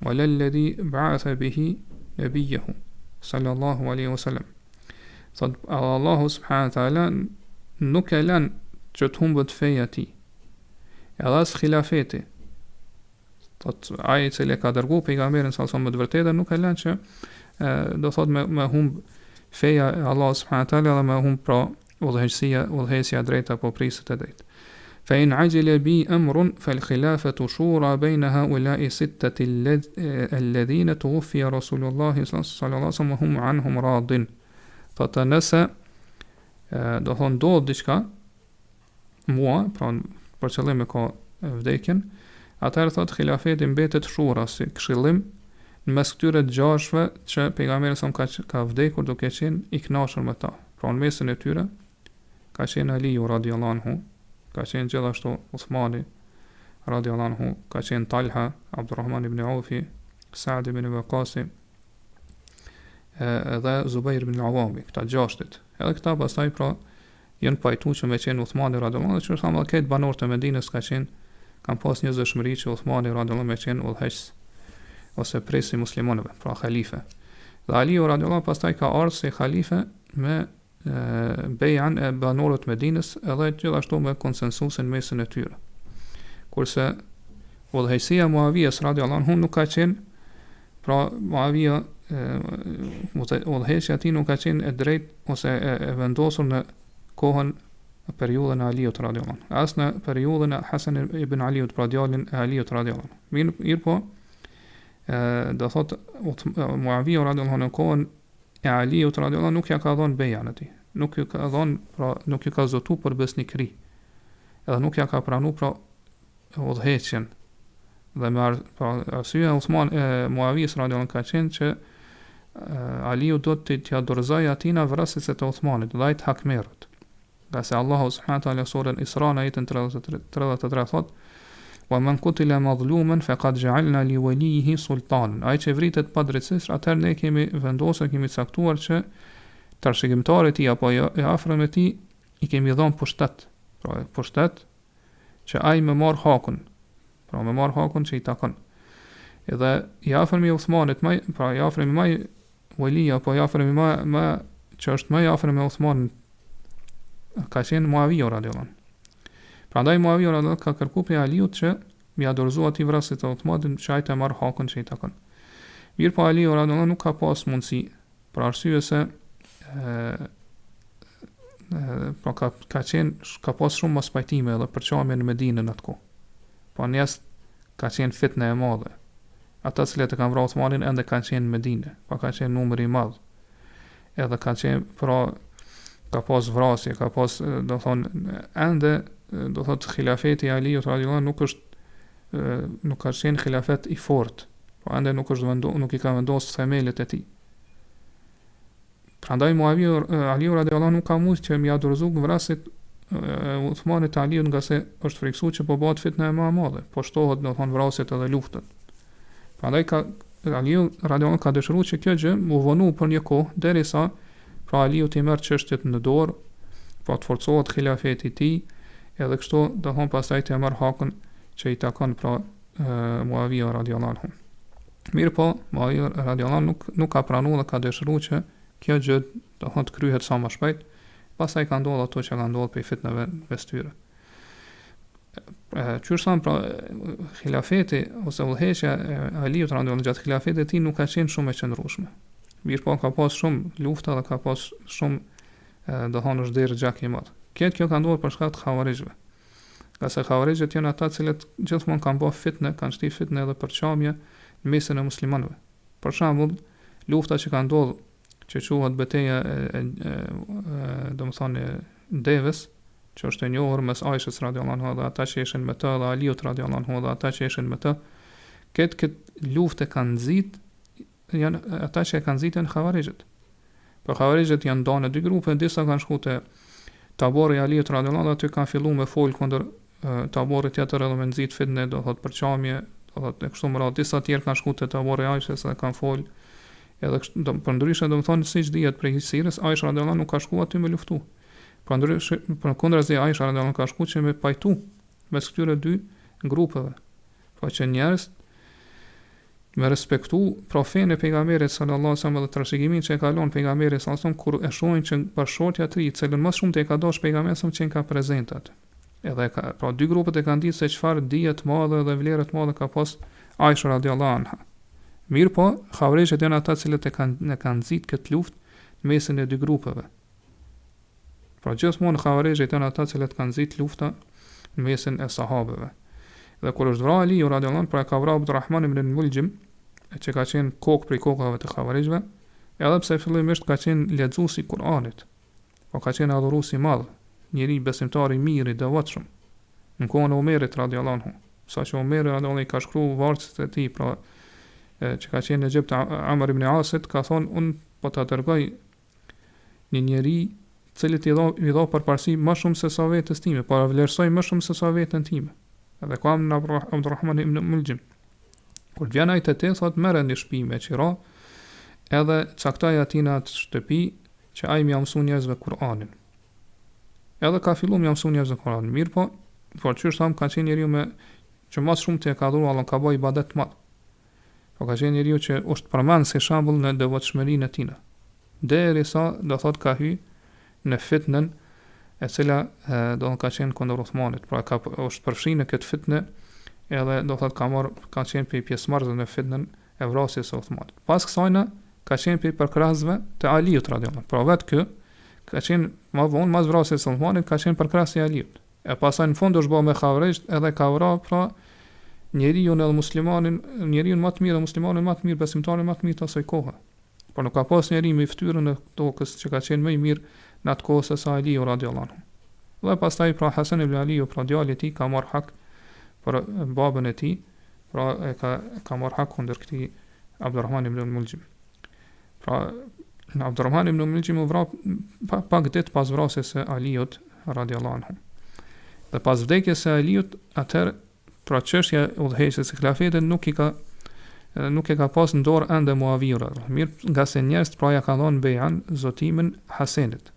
wa la alladhi ba'atha bihi nabiyahu sallallahu alaihi wasallam. Thot Allahu subhanahu wa taala nuk e lan që të humbët feja ti, edhe as khilafeti. Thot ai i cili ka dërguar pejgamberin sallallahu alajhi wasallam të vërtetë nuk e lan që do thot me humb feja e Allahu subhanahu wa taala dhe me humb pra udhëheqësia drejt apo prisët e drejt. فإن عجل بي أمر فالخلافة شورى بين هؤلاء ستة الذين توفي رسول الله صلى الله عليه وسلم وهم عنهم راض. Të nëse do thonë ndodh diçka mua, pra për qëllim e ka vdekjen, atëherë thotë khilafeti mbetet shura si këshillim në mes këtyre gjashëve që pejgamberi sa ka vdekur duke qenë i kënaqur me ta. Pra në mesin e tyre ka qenë Aliu radhiyallahu anhu, ka qenë gjithashtu Uthmani radhiyallahu anhu, ka qenë Talha, Abdurrahman ibn Aufi, Sa'd ibn Waqasi dhe Zubair ibn al-Awami, këta gjashtit. Edhe këta pastaj pra janë pajtu që me qenë Uthmani radhiyallahu anhu, që thamë këtë banorët e Medinës kanë pas një zëshmëri që Uthmani radhiyallahu anhu me qenë udhëheqës ose presi muslimanëve, pra halife. Dhe Aliu radhiyallahu pastaj ka ardhur si halife me bejan e banorët Medinës edhe gjithashtu me konsensusin mesin e tyre. Kurse udhëheqësia Muavijas radhiyallahu anhu nuk ka qenë, pra Muavija udhëheqësia ti nuk ka qenë e drejtë ose e vendosur në kohën periudhën e Aliut radhiyallahu anhu, as në periudhën e Hasan ibn Aliut, pra djalin e Aliut radhiyallahu anhu. Mirë po, do thot Muavija radhiyallahu anhu në kohën e Aliut radhiyallahu anhu nuk ja ka dhënë bejan atij, nuk ju ka dhënë, pra nuk ju ka zotu për besnikëri, edhe nuk ja ka pranuar pra udhëheqjen. Dhe me arsyeja Muavijës radhiyallahu anhu ka qenë që Aliu do të t'ia dorëzojë atina vrasjes të Uthmanit, dhe ai të hakmerët. Nga se Allahu subhanahu wa taala surën Isra në ajetin 33 thot: "Wa man qutila madhluman faqad ja'alna li walihi sultanan." Ai që vritet pa drejtësisht, atëherë ne kemi vendosur, kemi caktuar që trashëgimtarit i apo e afërm e tij i kemi dhënë pushtet. Pra pushtet që ai më marr hakun. Pra më marr hakun që i takon. Edhe i afërmi i Uthmanit, pra i afërmi më wali apo i afërmi më që është më i afërm me Uthmanin ka qenë Muavija radhiyallahu anhu. Prandaj Muavija radhiyallahu anhu ka kërkuar prej Aliut që mja dorëzoi atij vrasjet e Uthmanit që ai të marr hakun që i takon. Mirë po Aliu radhiyallahu anhu nuk ka pas mundësi, për arsye se pra ka pas shumë mos pajtime edhe përçamje në Medinë në atë kohë. Po njes ka qenë fitnë e madhe. Ata cilët e kanë vrarë Uthmanin ende kanë qenë në Medinë, pa ka qenë numër i madh. Edhe ka qenë pra ka pas vrasje, ka pas do thon ende do thot xhilafeti i Aliut radhiyallahu anhu nuk ka qenë xhilafet i fortë, po ende nuk i ka vendosur themelet e tij. Prandaj Muavija Aliu radhiyallahu anhu ka mundësi që mja dorëzu vrasjet Uthmanit të Aliut, nga se është friksuar që po bëhet fitnë e më e madhe, po shtohet do thon vrasjet edhe luftat. Prandaj Aliu radhiyallahu anhu ka dëshiruar që kjo gjë u vonu për një kohë derisa pra Aliu t'i merr çështjet në dorë, pra të forcohet xhilafeti i tij, edhe kështu do thon pastaj t'i merr hakun që i takon pra Muavija radhiyallahu anhu. Mirë po, Muavija radhiyallahu anhu nuk ka pranuar dhe ka dëshiruar që kjo gjë do thon të kryhet sa më shpejt, pastaj ka ndodhur ato që ka ndodhur për fitnave mes tyre. Qërësan pra xhilafeti ose udhëheqja e Aliut radhiyallahu anhu gjatë xhilafetit e tij nuk ka qenë shumë e qëndrueshme. Mirë po ka pas shumë lufta dhe ka pas shumë do thonë është derë gjak i madh. Kjo ka ndodhur për shkak të xhavarixhëve. Nga se xhavarixhët janë ata cilët gjithmonë kanë bërë fitnë, kanë shtypë fitnë edhe përçamje në mesin e muslimanëve. Për shembull, lufta që ka ndodhur që quhet betejë domethënë Devës, që është e njohur mes Aishës radhiyallahu anha dhe ata që ishin me të, dhe Aliut radhiyallahu anhu dhe ata që ishin me të. Këtë luftë kanë nxit janë ata që kanë nxitën xhavarixhët. Por xhavarixhët janë ndarë në dy grupe, disa kanë shkuar te tabori i Aliut radhiyallahu anhu, aty kanë filluar me fol kundër taborit tjetër edhe me nxit fitnë, do thotë përçamje, do thotë kështu më radh. Disa tjerë kanë shkuar te tabori i Aishës dhe kanë fol. Edhe kështu për ndryshe domethënë siç dihet prej historisë, Aisha radhiyallahu anhu nuk ka shkuar aty me luftu. Për ndryshe për kundrazi Aisha radhiyallahu anhu ka shkuar që me pajtu mes këtyre dy grupeve. Po që njerëz me respektu profetin e pejgamberit sallallahu alaihi wasallam dhe trashëgimin që e ka lënë pejgamberi sallallahu alaihi wasallam kur e shohin që bashkëshortja e tij, cilën më shumë të e ka dashur pejgamberi sa që ka prezantat. Edhe pra dy grupet e kanë ditë se çfarë dije të madhe dhe vlerë të madhe ka pas Aisha radhiyallahu anha. Mirë po, xhavarixhët janë ata cilët e kanë nxit këtë luftë në mesin e dy grupeve. Pra gjithmonë xhavarixhët janë ata cilët kanë nxit lufta në mesin e sahabëve. Dhe kur është vrarë Aliu radhiyallahu anhu, pra ka vrarë Abdulrahman ibn Lulzim, që ka qenë kokë prej kokave të Khawarijve, edhe pse fillimisht ka qenë lexuesi i Kuranit, po ka qenë adhurues i madh, njëri besimtar i mirë i devotshëm. Në kohën e Omerit radhiyallahu anhu, saqë Omeri radhiyallahu anhu ka shkruar vargjet e tij, pra që ka qenë në Egjipt Amr ibn Asit, ka thonë un po ta dërgoj një njeri cilit i dha përparësi më shumë se sa vetes time, po vlerësoj më shumë se sa veten time. Edhe kam në Abdulrahman ibn Lulzim. Kur vjen ai te te, thot merre një shtëpi me qira, edhe caktoj atina atë shtëpi që ai më mëson njerëzve Kur'anin. Edhe ka filluar më mëson njerëzve Kur'anin. Mirë po, por çështë tham ka qenë njeriu me që më shumë të ka dhuruar Allah, ka bëj ibadet të madh. Po ka qenë njeriu që është përmend si shembull në devotshmërinë e tij. Derisa do thot ka hy në fitnën e cila do ka qenë kundër Uthmanit, pra ka është përfshirë në këtë fitnë, edhe do thot ka qenë pjesëmarrës në fitnën e vrasjes së Uthmanit. Pas kësaj ka qenë përkrahasve të Aliut radhiyallahu anhu. Pra vetë kë ka qenë më vonë mas vrasjes së Uthmanit ka qenë përkrahas i Aliut. E pastaj në fund është bërë me Khawarijt, edhe ka vrarë pra njeriu në muslimanin, njeriu më të mirë, muslimanin më të mirë, besimtarin më të mirë të asaj kohe. Por nuk ka pas njeri me fytyrën e tokës që ka qenë më i mirë në atë kohë se sa Aliu radhiyallahu anhu. Dhe pastaj pra Hasan ibn Aliu, pra djali i tij ka marr hak për babën e tij, pra ka marr hak kundër këtij Abdulrahman ibn Lulzim. Pra Abdulrahman ibn Lulzim u vra pak ditë pas vrasjes së Aliut radhiyallahu anhu. Dhe pas vdekjes së Aliut, atëherë pra çështja e udhëheqjes së hilafetit nuk e ka pas në dorë ende Muaviu. Mirë, nga se njerëz pra ja ka dhënë bejan zotimin Hasanit.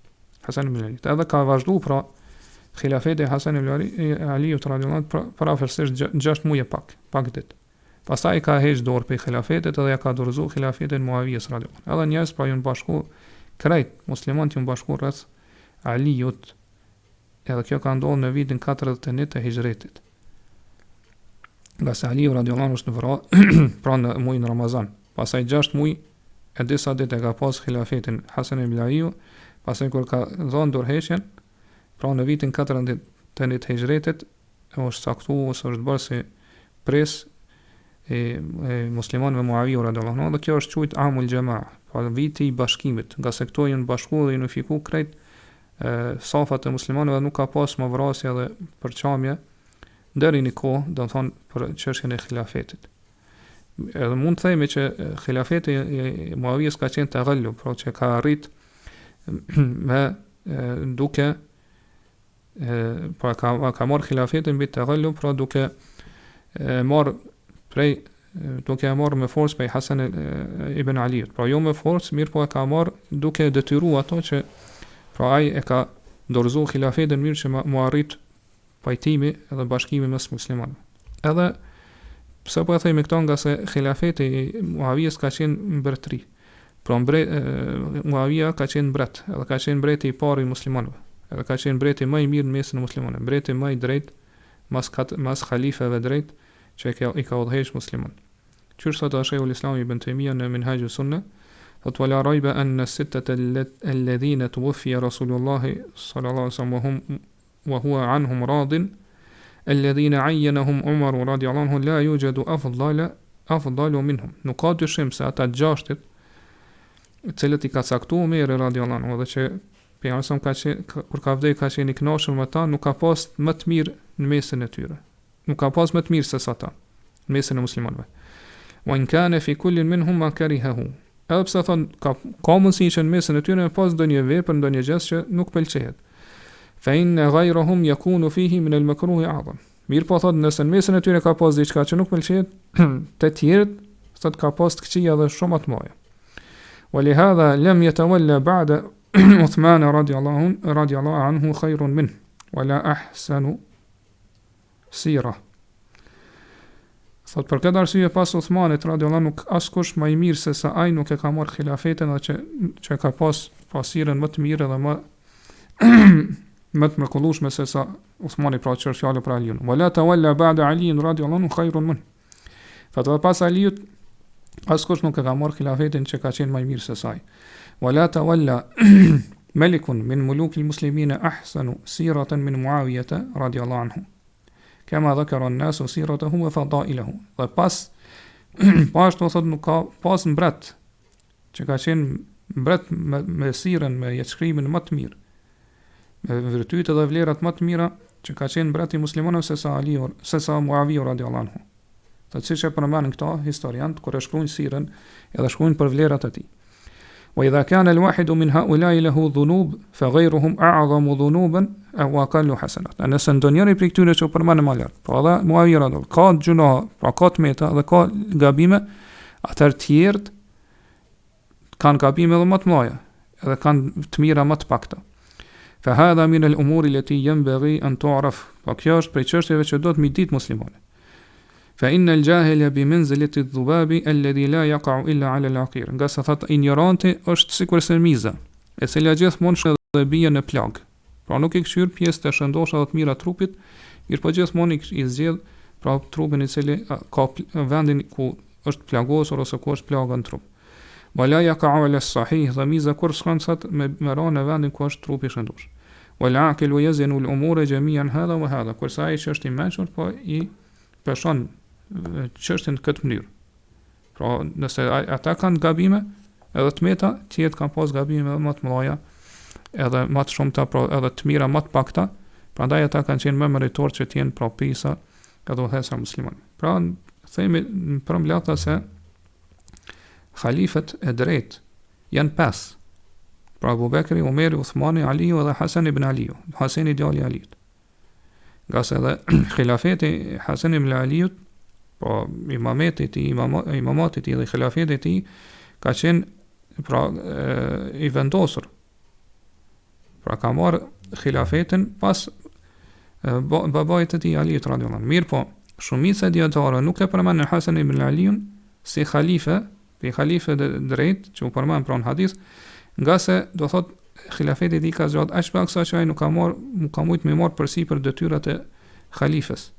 Hasan ibn Ali. Edhe ka vazhduar pra hilafeti Hasan ibn Aliut radhiyallahu anhu për afërsisht 6 muaj pak ditë. Pastaj ka heq dorë pe hilafetit edhe ja ka dorëzuar hilafetin Muavijes radhiyallahu anhu. Edhe njerëz pra janë bashku krejt muslimanët janë bashku rreth Aliut. Edhe kjo ka ndodhur në vitin 41 të Hijretit. Nga se Aliu radhiyallahu anhu është në vrarë pra në muajin Ramazan. Pastaj 6 muaj e disa ditë ka pas hilafetin Hasan ibn Aliu, pastaj kur ka dhënë dorëheqjen, pra në vitin 41 të Hijretit, është saktuar ose është bërë si pres e muslimanëve Muaviu radhiyallahu anhu, dhe kjo është quajtur Amul Jamaa, pra viti i bashkimit, nga se këto janë bashkuar dhe unifikuar krejt safat e muslimanëve, nuk ka pas më vrasje dhe përçamje deri në kohë, do të thonë për çështjen e xhilafetit. Edhe mund të themi që xhilafeti i Muavijes ka qenë taghallu, pra që ka arrit me duke pra ka marrë xhilafetin mbi taghallu, pra duke marrë me forcë prej Hasan ibn Aliut. Pra jo me forcë, mirë po e ka marrë duke detyruar ato që pra ai e ka dorëzuar xhilafetin mirë që mu arrit pajtimi edhe bashkimi mes muslimanëve. Edhe pse po e themi këto, nga se xhilafeti i Muavijes ka qenë mbretëri. Pra Muavija ka qenë mbret, edhe ka qenë mbreti i parë i muslimanëve. Edhe ka qenë mbreti më i mirë në mesin e muslimanëve, mbreti më i drejtë mas halifëve drejt që i ka udhëheq muslimanët. Qysh thot Sheikhul Islam Ibn Taymija në Minhajus Sunnah, thot wala rayba anna sittata alladhina tuwaffiya Rasulullah sallallahu alaihi wasallam wa huwa anhum radin alladhina ayyanahum Umar radhiyallahu anhu la yujadu afdalu minhum. Nuk ka dyshim se ata gjashtit cilët i ka caktuar Umar radhiyallahu anhu, dhe që pejgamberi kur ka vdekur ka qenë i kënaqur me ta, nuk ka pas më të mirë në mesin e tyre. Nuk ka pas më të mirë se ata në mesin e muslimanëve. Wa in kana fi kullin minhum ma karihahu. Edhe pse thon ka mundësi që në mesin e tyre pas ndonjë vepër, ndonjë gjë që nuk pëlqejet. Fa inna ghayrahum yakunu fihi min al-makruh a'zam. Mirë po thot, nëse në mesin e tyre ka pas diçka që nuk pëlqejet, të tjerët thot ka pas të këqija dhe shumë të mëdha. Wa li hadha lam yatawalla ba'da Uthman radhiyallahu anhu khayrun min wala ahsanu sira. Thot për këtë arsye pas Uthmanit radhiyallahu nuk askush më i mirë se sa ai nuk e ka marrë xhilafetin, dhe që ka pas pasirën më të mirë dhe më të mrekullueshme se sa Uthmani, pra që është fjalë për Aliun. Wala tawalla ba'da Ali radhiyallahu anhu khayrun min. Thot pas Aliut askush nuk e ka marrë xhilafetin që ka qenë më i mirë se sa ai. Wala tawalla malikun min mulukil muslimin ahsanu siratan min Muawiyah radhiyallahu anhu. kema dhakara an-nasu siratahu wa fadailahu. Dhe pas ashtu thot nuk ka pas mbret që ka qenë mbret me sirën, me jetëshkrimin më të mirë, me virtyte dhe vlerat më të mira që ka qenë mbreti muslimanëve se sa Muawiya radiallahu anhu. Të siç e përmendën këta historiantë kur e shkruajnë sirën, edhe shkruajnë për vlerat e tij. Wa idha kana al-wahidu min ha'ula'i lahu dhunub fa ghayruhum a'zamu dhunuban aw aqallu hasanat. Nëse ndonjëri prej këtyre që u përmendën më lart, po edhe Muawiya radiallahu ka gjuna, pra ka tmeta dhe ka gabime, atëherë të tjerët kanë gabime edhe më të mëdha, edhe kanë të mira më të pakta. Fa hadha min al-umuri allati yanbaghi an tu'raf. Po kjo është prej çështjeve që do të mi ditë muslimani. Fa inna al-jahila bi manzilati adh-dhubabi alladhi la yaqa'u illa 'ala al-aqir. Nga sa thot ignoranti është sikur se miza, e cila gjithmonë shkon dhe bie në plag. Pra nuk i kthyer pjesë të shëndosha dhe të mira trupit, mirë po gjithmonë i zgjedh pra trupin i cili ka vendin ku është plagosur ose ku është plaga në trup. Wala yaqa'u 'ala as-sahih, dhe miza kur shkon sot me ranë në vendin ku është trupi i shëndosh. Wala aqilu yazinu al-umura jami'an hadha wa hadha. Kurse ai që është i mençur po i peshon çështën këtë mënyrë. Pra, nëse ata kanë gabime, edhe të meta, tjetë kanë pas gabime më të mëdha, edhe më të shumta, pra edhe të mira më të pakta, prandaj ata kanë qenë më meritor që të jenë pra pisa edhe udhëheqësa musliman. Pra, themi në përmbledhje se halifët e drejtë janë 5. Pra Abu Bekri, Umeri, Uthmani, Aliu dhe Hasan ibn Aliu, Hasani djali i Aliut. Nga se edhe khilafeti Hasan ibn Aliut, po imametit i imamatit i dhe khilafetit i ka qenë pra i vendosur. Pra ka marrë khilafetin pas babait të tij Aliut radhiyallahu anhu. Mirë po, shumica e dietarëve nuk e përmendën Hasan ibn Aliun si halife, pe halife drejt që u përmend pra në hadith, nga se do thot khilafeti i tij ka zgjat aq pak sa që ai nuk ka mujt me marr përsipër detyrat e halifes.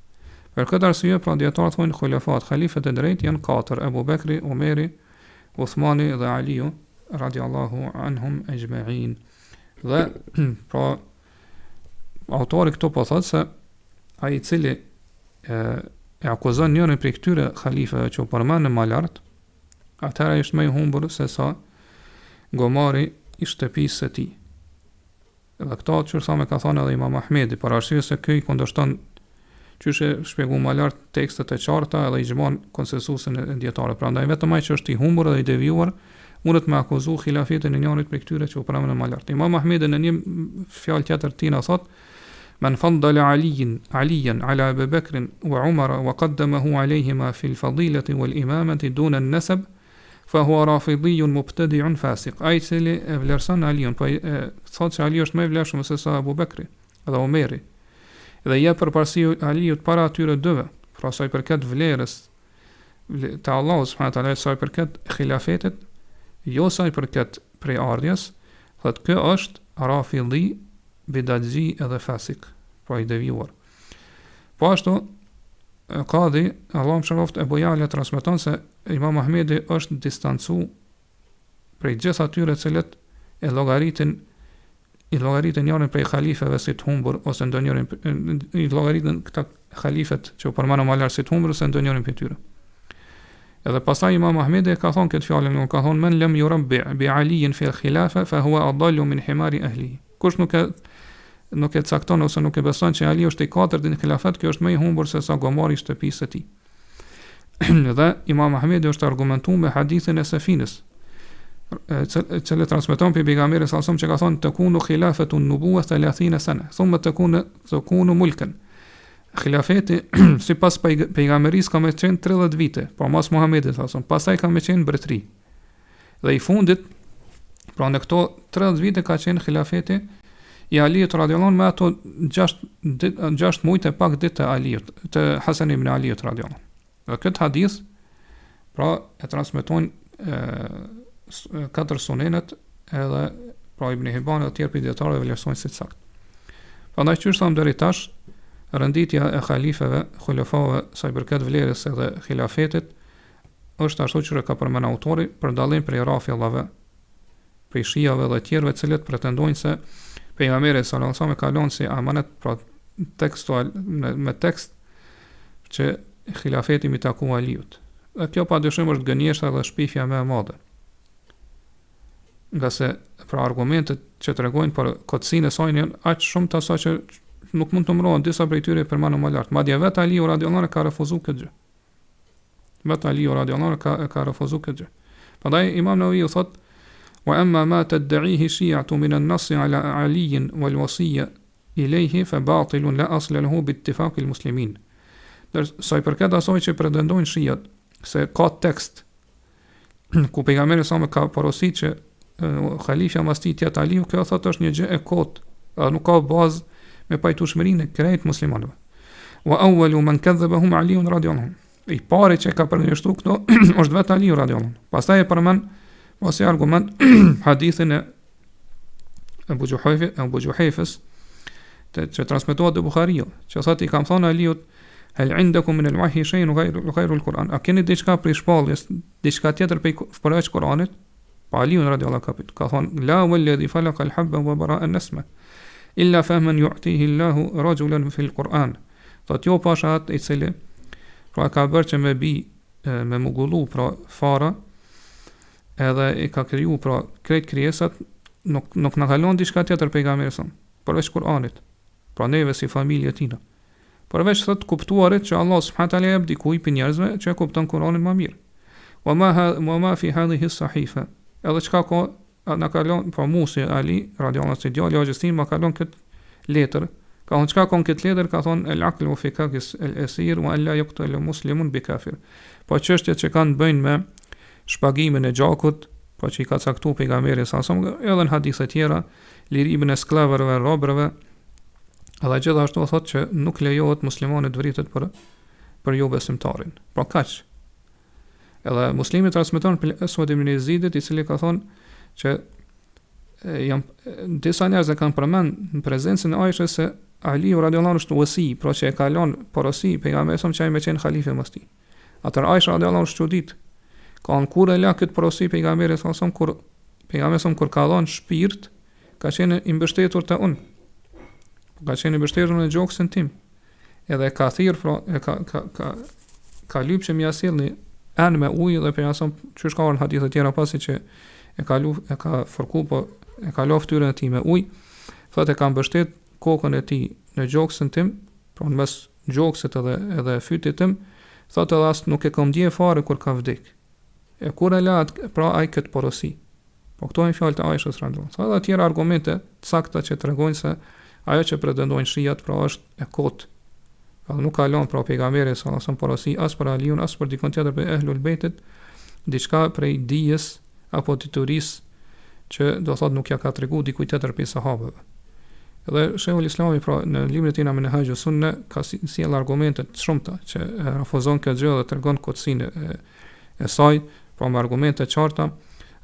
Për këtë arsye, pra dietarët thonë khulafat, halifët e drejtë janë 4: Abu Bekri, Umeri, Uthmani dhe Aliu radhiyallahu anhum ajma'in. Dhe pra autori këtu po thotë se ai i cili e akuzon njërin prej këtyre halifëve që u përmendën më lart, atëherë është më i humbur se sa gomari i shtëpisë së tij. Dhe këto që thamë ka thënë edhe Imam Ahmedi, për arsye se ky kundërshton qyshe shpjegu më lart tekstet e qarta edhe i gjmon konsensusin e dietarëve. Prandaj vetëm ai që është i humbur dhe i devijuar mundet me akuzu khilafetin e njërit prej këtyre që u përmendën më lart. Imam Ahmedi në një fjalë tjetër tina thot: "Man faddala Aliyan ala Abi Bakr wa Umar wa qaddamahu alayhima fi al-fadilati wal-imamati duna an-nasab fa huwa rafidiyun mubtadi'un fasiq." Ai cili e vlerëson Aliun, po thotë se Ali është më i vlerëshëm se sa Abu Bekri dhe Umeri, dhe jep përparësi Aliut para atyre dyve, pra sa i përket vlerës te Allahu subhanahu wa taala, sa i përket khilafetit, jo sa i përket prej ardhjes, thotë ky është rafidhi, bidatxhi edhe fasik, pra i devijuar. Po ashtu Qadi, Allahu më shëroft, Ebu Jale transmeton se Imam Ahmedi është distancu prej gjithë atyre cilët i llogaritin njërin prej halifeve si të humbur, ose ndonjërin i llogaritin këta halifet që u përmendën më lart si të humbur ose ndonjërin prej tyre. Edhe pastaj Imam Ahmedi ka thonë këtë fjalën, ka thonë: "Men lam yurabbi bi Aliin fi al-khilafa fa huwa adallu min himari ahlihi." Kush nuk e cakton ose nuk e beson që Ali është i katërt në khilafet, kjo është më i humbur se sa gomari i shtëpisë së tij. Dhe Imam Ahmedi është argumentuar me hadithin e Safinës, që transmeton pe pejgamberin sallallahu alajhi wasallam që ka thonë: "Takunu khilafatu an-nubuwwa 30 sana, thumma takunu mulkan." Khilafeti sipas pejgamberisë ka më qenë 30 vite, po mas Muhamedit sallallahu alajhi wasallam, pastaj ka më qenë mbretëri. Dhe i fundit, pra në këto 30 vite ka qenë khilafeti i Aliut radhiyallahu anhu, me ato 6 muaj e pak ditë të Aliut, të Hasan ibn Aliut radhiyallahu anhu. Dhe këtë hadith pra e transmetojnë 4 sunenet, edhe pra Ibn Hibban dhe tjerë pejgamberë vlerësojnë si sakt. Prandaj që thamë deri tash, renditja e halifeve, xulafave sa i përket vlerës edhe khilafetit është ashtu që ka përmend autori, për dallim prej rafidhave, prej shijave dhe tjerëve të cilët pretendojnë se pejgamberi sallallahu alajhi wasallam ka lënë si amanet, pra tekstual me tekst që khilafeti mi taku Aliut. Dhe kjo pa dyshim është gënjeshtra dhe shpifja më e madhe. Nga se pra argumentet që tregojnë për kotësinë e saj janë aq shumë të sa që nuk mund të mbrohen disa prej tyre për më lart. Madje vetë Aliu radhiyallahu anhu ka refuzuar këtë gjë. Vetë Aliu radhiyallahu anhu ka refuzuar këtë gjë. Prandaj Imam Nawawi thot: "Wa amma ma tad'ihi shi'atu min an-nass 'ala Ali wal wasiyya ilayhi fa batilun la asla lahu bi ittifaq al-muslimin." Sa i përket asaj që pretendojnë shiat se ka tekst ku pejgamberi sa më ka porositë që halifja mas tij tjetë Aliu, kjo thotë është një gjë e kotë, nuk ka bazë me pajtueshmërinë e krejt muslimanëve. Wa awwalu man kadhabahum Ali radhiyallahu anhu. I pari që ka përgjithësuar këto është vetë Aliu radhiyallahu anhu. Pastaj e përmend ose argument hadithin e Abu Juhayfës që transmetohet te Buhariu, që thotë i kam thënë Aliut: "Hal 'indakum min al-wahyi shay'un ghayru al-Qur'an?" A keni diçka për shpalljes, diçka tjetër përveç Kur'anit? Pa Aliun radhiyallahu anhu ka thonë: "La walladhi falaqa al-habba wa bara'a an-nasma illa fahman yu'tihi Allahu rajulan fi al-Qur'an." Thotë jo pasha atë i cili pra ka bërë që me mugullu pra fara edhe i ka kriju pra krejt krijesat, nuk na kalon diçka tjetër pejgamberi sa përveç Kur'anit. Pra neve si familje tina. Përveç thot kuptuarit që Allah subhanahu wa taala jep dikujt për njerëzve që e kupton Kur'anin më mirë. Wa ma fi hadhihi as-sahifa. Edhe çka ka na kalon pra Musi Ali radhiyallahu anhu djali Hoxhësin ma kalon kët letër. Ka thonë çka ka kët letër, ka thonë el-aql wa fikakis el-asir wa alla yaqtul muslimun bi kafir. Po çështjet që kanë bëjnë me shpagimin e gjakut, po që i ka caktuar pejgamberi sa edhe në hadithe tjera, lirimin e sklavërve, robrëve. Edhe gjithashtu thotë që nuk lejohet muslimanit të vritet për jo besimtarin. Pra kaq. Edhe Muslimi transmeton për Aswad ibn Yazidit, i cili ka thonë që disa njerëz e kanë përmend në prezencën e Aishës se Aliu radhiyallahu anhu është wasi, pra që e ka lënë porosi pejgamberit që ai më qenë halife mas tij. Atëherë Aisha radhiyallahu anhu çudit. Ka kur e la këtë porosi pejgamberit sa kur pejgamberi kur ka dhënë shpirt, ka qenë i mbështetur te unë. Ka qenë i mbështetur në gjoksin tim. Edhe ka thirr, pra ka lyp që më jasillni anë me ujë dhe pejgamberi që shka në hadithe tjera pasi që e ka fërku, po e ka la fytyrën e tij me ujë, thotë e ka mbështet kokën e tij në gjoksin tim, pra në mes gjoksit edhe fytit tim, thotë edhe as nuk e kam ndje fare kur ka vdek. E kur e la pra ai këtë porosi. Po këto janë fjalët e Aishës radhiyallahu anha. Edhe tjera argumente të sakta që tregojnë se ajo që pretendojnë shiat pra është e kotë. Pra nuk ka lënë pra pejgamberi sallallahu alaihi wasallam porosi as për Aliun as për dikon tjetër për ehlul bejtit, diçka prej dijes apo titurisë që do thotë nuk ja ka tregu dikujt tjetër për sahabëve. Edhe Shehul Islami pra në librin e tij Minhajus Sunne ka sjell argumente të shumta që refuzon këtë gjë dhe tregon kotësinë e saj, pra me argumente qarta.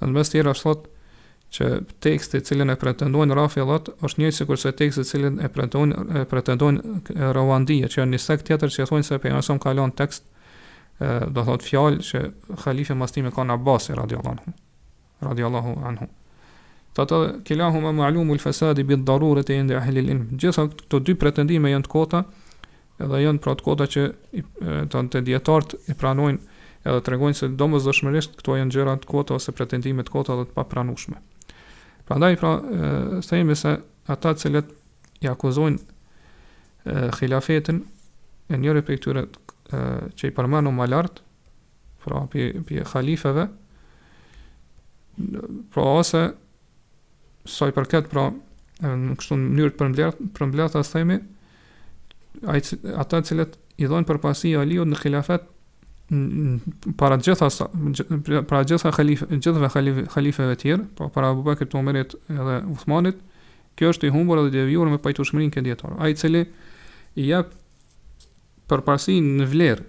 Në mes tjera thotë që teksti i cilin e pretendojnë Rafidhat është njëjtë sikur se teksti i cilin e pretendojnë Rawandije, që janë një sekt tjetër që thonë se pejgamberi ka lënë tekst, do thotë fjalë që halife mas tij me kanë Abbasi radhiyallahu anhu. Thotë kilahuma ma'lumul fasadi bid-darurati inda ahli al-ilm. Gjitha këto dy pretendime janë të kota, edhe janë pra të kota që të dietarët i pranojnë edhe tregojnë se domosdoshmërisht këto janë gjëra të kota ose pretendime të kota dhe të papranueshme. Prandaj pra themi se ata të cilët i akuzojnë khilafetin e njëri prej këtyre që i përmendëm më lart, pra për halifëve, pra ose sa i përket pra në kështu në mënyrë të përmbledhur themi ata të cilët i dhojnë përpasi Aliut në khilafet para gjitha halifëve tjerë, para Abu Bakrit, Omerit edhe Uthmanit, kjo është i humbur dhe devijuar me pajtueshmërinë e dietarëve. Ai i cili i jep përparësi në vlerë